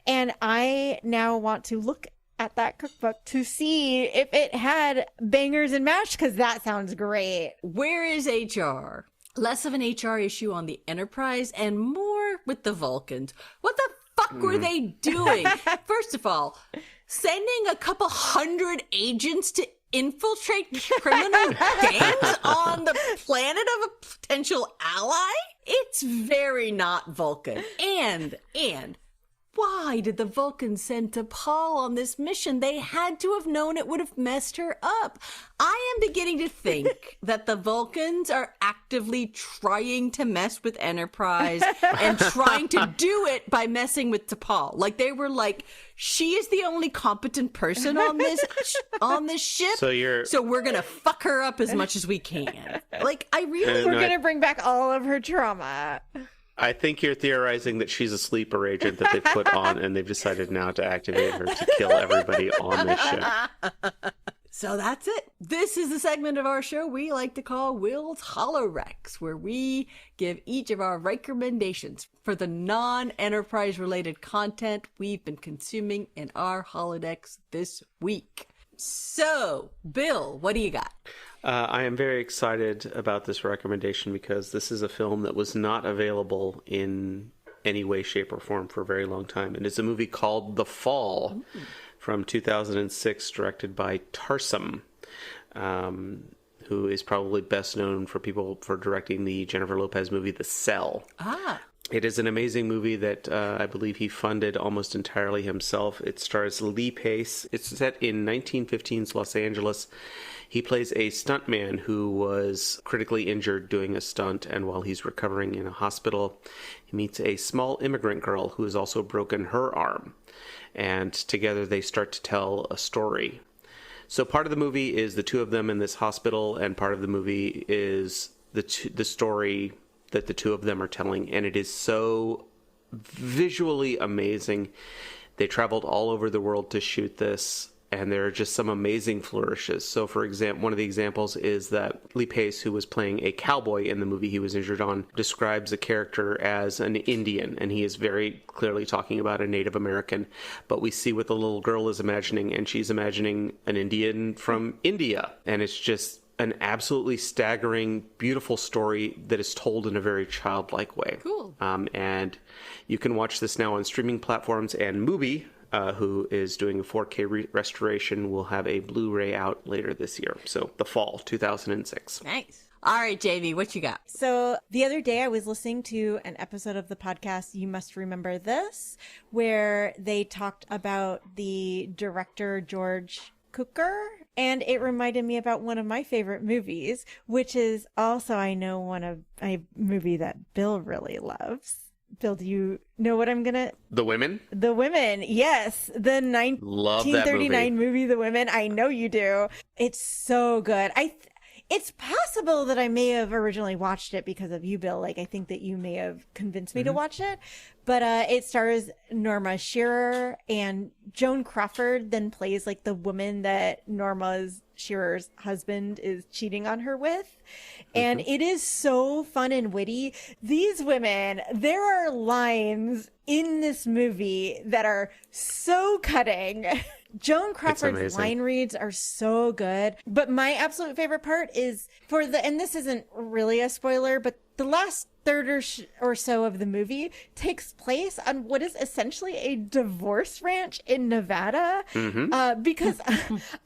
And I now want to look at that cookbook to see if it had bangers and mash, because that sounds great. Where is HR? Less of an HR issue on the Enterprise and more with the Vulcans. What the fuck were they doing? First of all, sending a couple hundred agents to infiltrate criminal gangs on the planet of a potential ally? It's very not Vulcan. And why did the Vulcans send T'Pol on this mission? They had to have known it would have messed her up. I am beginning to think that the Vulcans are actively trying to mess with Enterprise and trying to do it by messing with T'Pol. Like, they were like, she is the only competent person on this ship. So we're gonna fuck her up as much as we can. Like, we're gonna bring back all of her trauma. I think you're theorizing that she's a sleeper agent that they put on, and they've decided now to activate her to kill everybody on this ship. So that's it. This is the segment of our show we like to call Will's Holorecs, where we give each of our Rikermendations for the non-Enterprise related content we've been consuming in our holodecks this week. So, Bill, what do you got? I am very excited about this recommendation because this is a film that was not available in any way, shape, or form for a very long time. And it's a movie called The Fall from 2006, directed by Tarsem, who is probably best known for directing the Jennifer Lopez movie The Cell. It is an amazing movie that I believe he funded almost entirely himself. It stars Lee Pace. It's set in 1915's Los Angeles. He plays a stuntman who was critically injured doing a stunt, and while he's recovering in a hospital, he meets a small immigrant girl who has also broken her arm. And together they start to tell a story. So part of the movie is the two of them in this hospital, and part of the movie is the story that the two of them are telling, and it is so visually amazing. They traveled all over the world to shoot this, and there are just some amazing flourishes. So, for example, one of the examples is that Lee Pace, who was playing a cowboy in the movie he was injured on, describes a character as an Indian, and he is very clearly talking about a Native American. But we see what the little girl is imagining, and she's imagining an Indian from India, and it's just an absolutely staggering, beautiful story that is told in a very childlike way. Cool. And you can watch this now on streaming platforms, and Mubi, who is doing a 4K restoration, will have a Blu-ray out later this year. So, The Fall, 2006. Nice. All right, Jamie, what you got? So the other day I was listening to an episode of the podcast, You Must Remember This, where they talked about the director George Cukor, and it reminded me about one of my favorite movies, which is also, I know, a movie that Bill really loves. Bill, do you know what I'm gonna... The Women? The Women, yes. The 1939 movie, The Women. I know you do. It's so good. It's possible that I may have originally watched it because of you, Bill. Like, I think that you may have convinced me to watch it. But it stars Norma Shearer, and Joan Crawford then plays like the woman that Shearer's husband is cheating on her with. And it is so fun and witty. These women, there are lines in this movie that are so cutting. Joan Crawford's line reads are so good. But my absolute favorite part is and this isn't really a spoiler, but the last third or so of the movie takes place on what is essentially a divorce ranch in Nevada. Because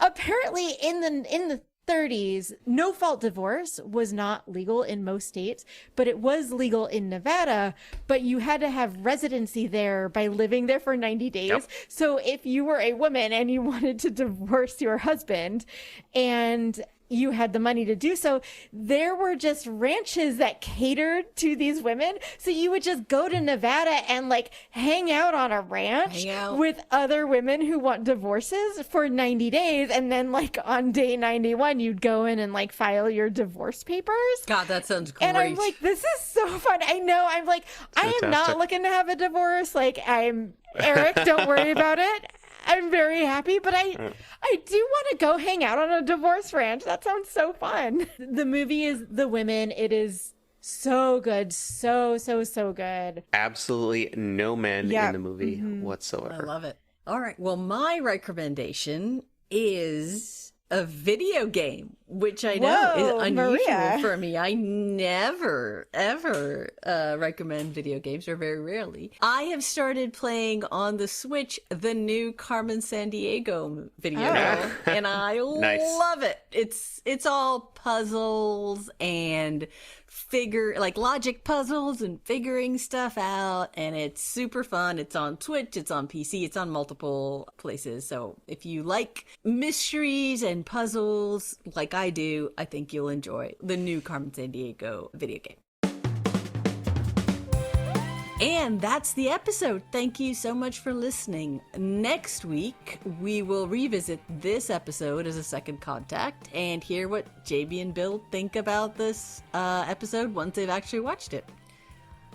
apparently in the 30s, no-fault divorce was not legal in most states, but it was legal in Nevada, but you had to have residency there by living there for 90 days. Yep. So if you were a woman and you wanted to divorce your husband and you had the money to do so, there were just ranches that catered to these women. So you would just go to Nevada and like hang out on a ranch with other women who want divorces for 90 days. And then like on day 91, you'd go in and like file your divorce papers. God, that sounds great. And I'm like, this is so fun. I know. I'm like, I am not looking to have a divorce. Like Eric, don't worry about it. I'm very happy, but I do want to go hang out on a divorce ranch. That sounds so fun. The movie is The Women. It is so good. So good. Absolutely no men in the movie whatsoever. I love it. All right. Well, my recommendation is a video game, which I know is unusual for me. I never, ever recommend video games, or very rarely. I have started playing on the Switch the new Carmen Sandiego video game, and I love it. It's all puzzles and logic puzzles and figuring stuff out, and it's super fun. It's on Twitch, it's on PC, it's on multiple places. So if you like mysteries and puzzles like I do, I think you'll enjoy the new Carmen Sandiego video game. And that's the episode. Thank you so much for listening. Next week, we will revisit this episode as a second contact and hear what JB and Bill think about this episode once they've actually watched it.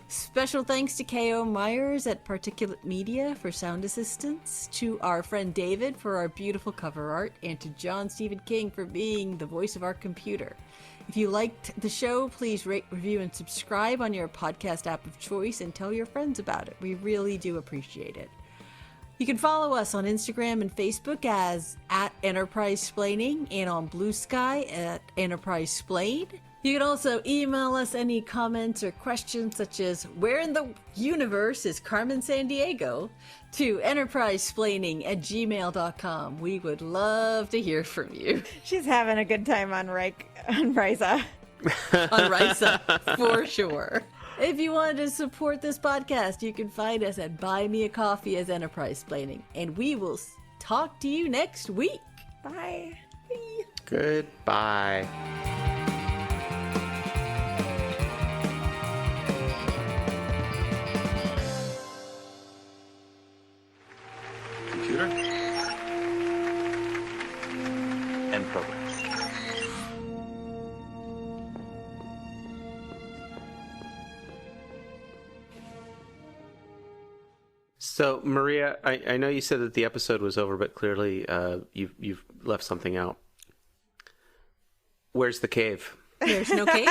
Special thanks to K.O. Myers at Particulate Media for sound assistance, to our friend David for our beautiful cover art, and to John Stephen King for being the voice of our computer. If you liked the show, please rate, review, and subscribe on your podcast app of choice and tell your friends about it. We really do appreciate it. You can follow us on Instagram and Facebook as @EnterpriseSplaining and on Blue Sky at EnterpriseSplain. You can also email us any comments or questions such as, where in the universe is Carmen Sandiego? To enterprisesplaining@gmail.com. We would love to hear from you. She's having a good time on Risa. On Risa, for sure. If you want to support this podcast, you can find us at Buy Me a Coffee as EnterpriseSplaining. And we will talk to you next week. Bye. Bye. Goodbye. Computer and program. So, Maria, I know you said that the episode was over, but clearly you've left something out. Where's the cave? There's no cave?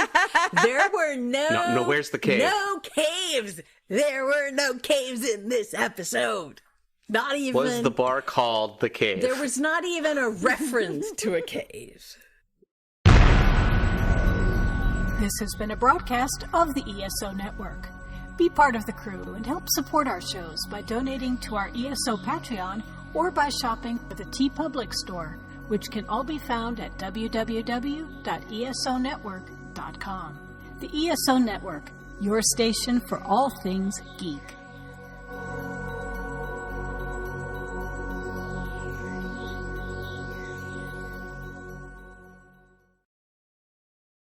There were No, where's the cave? No caves! There were no caves in this episode. Not even... Was the bar called the cave? There was not even a reference to a cave. This has been a broadcast of the ESO Network. Be part of the crew and help support our shows by donating to our ESO Patreon or by shopping at the TeePublic store, which can all be found at www.esonetwork.com. The ESO Network, your station for all things geek.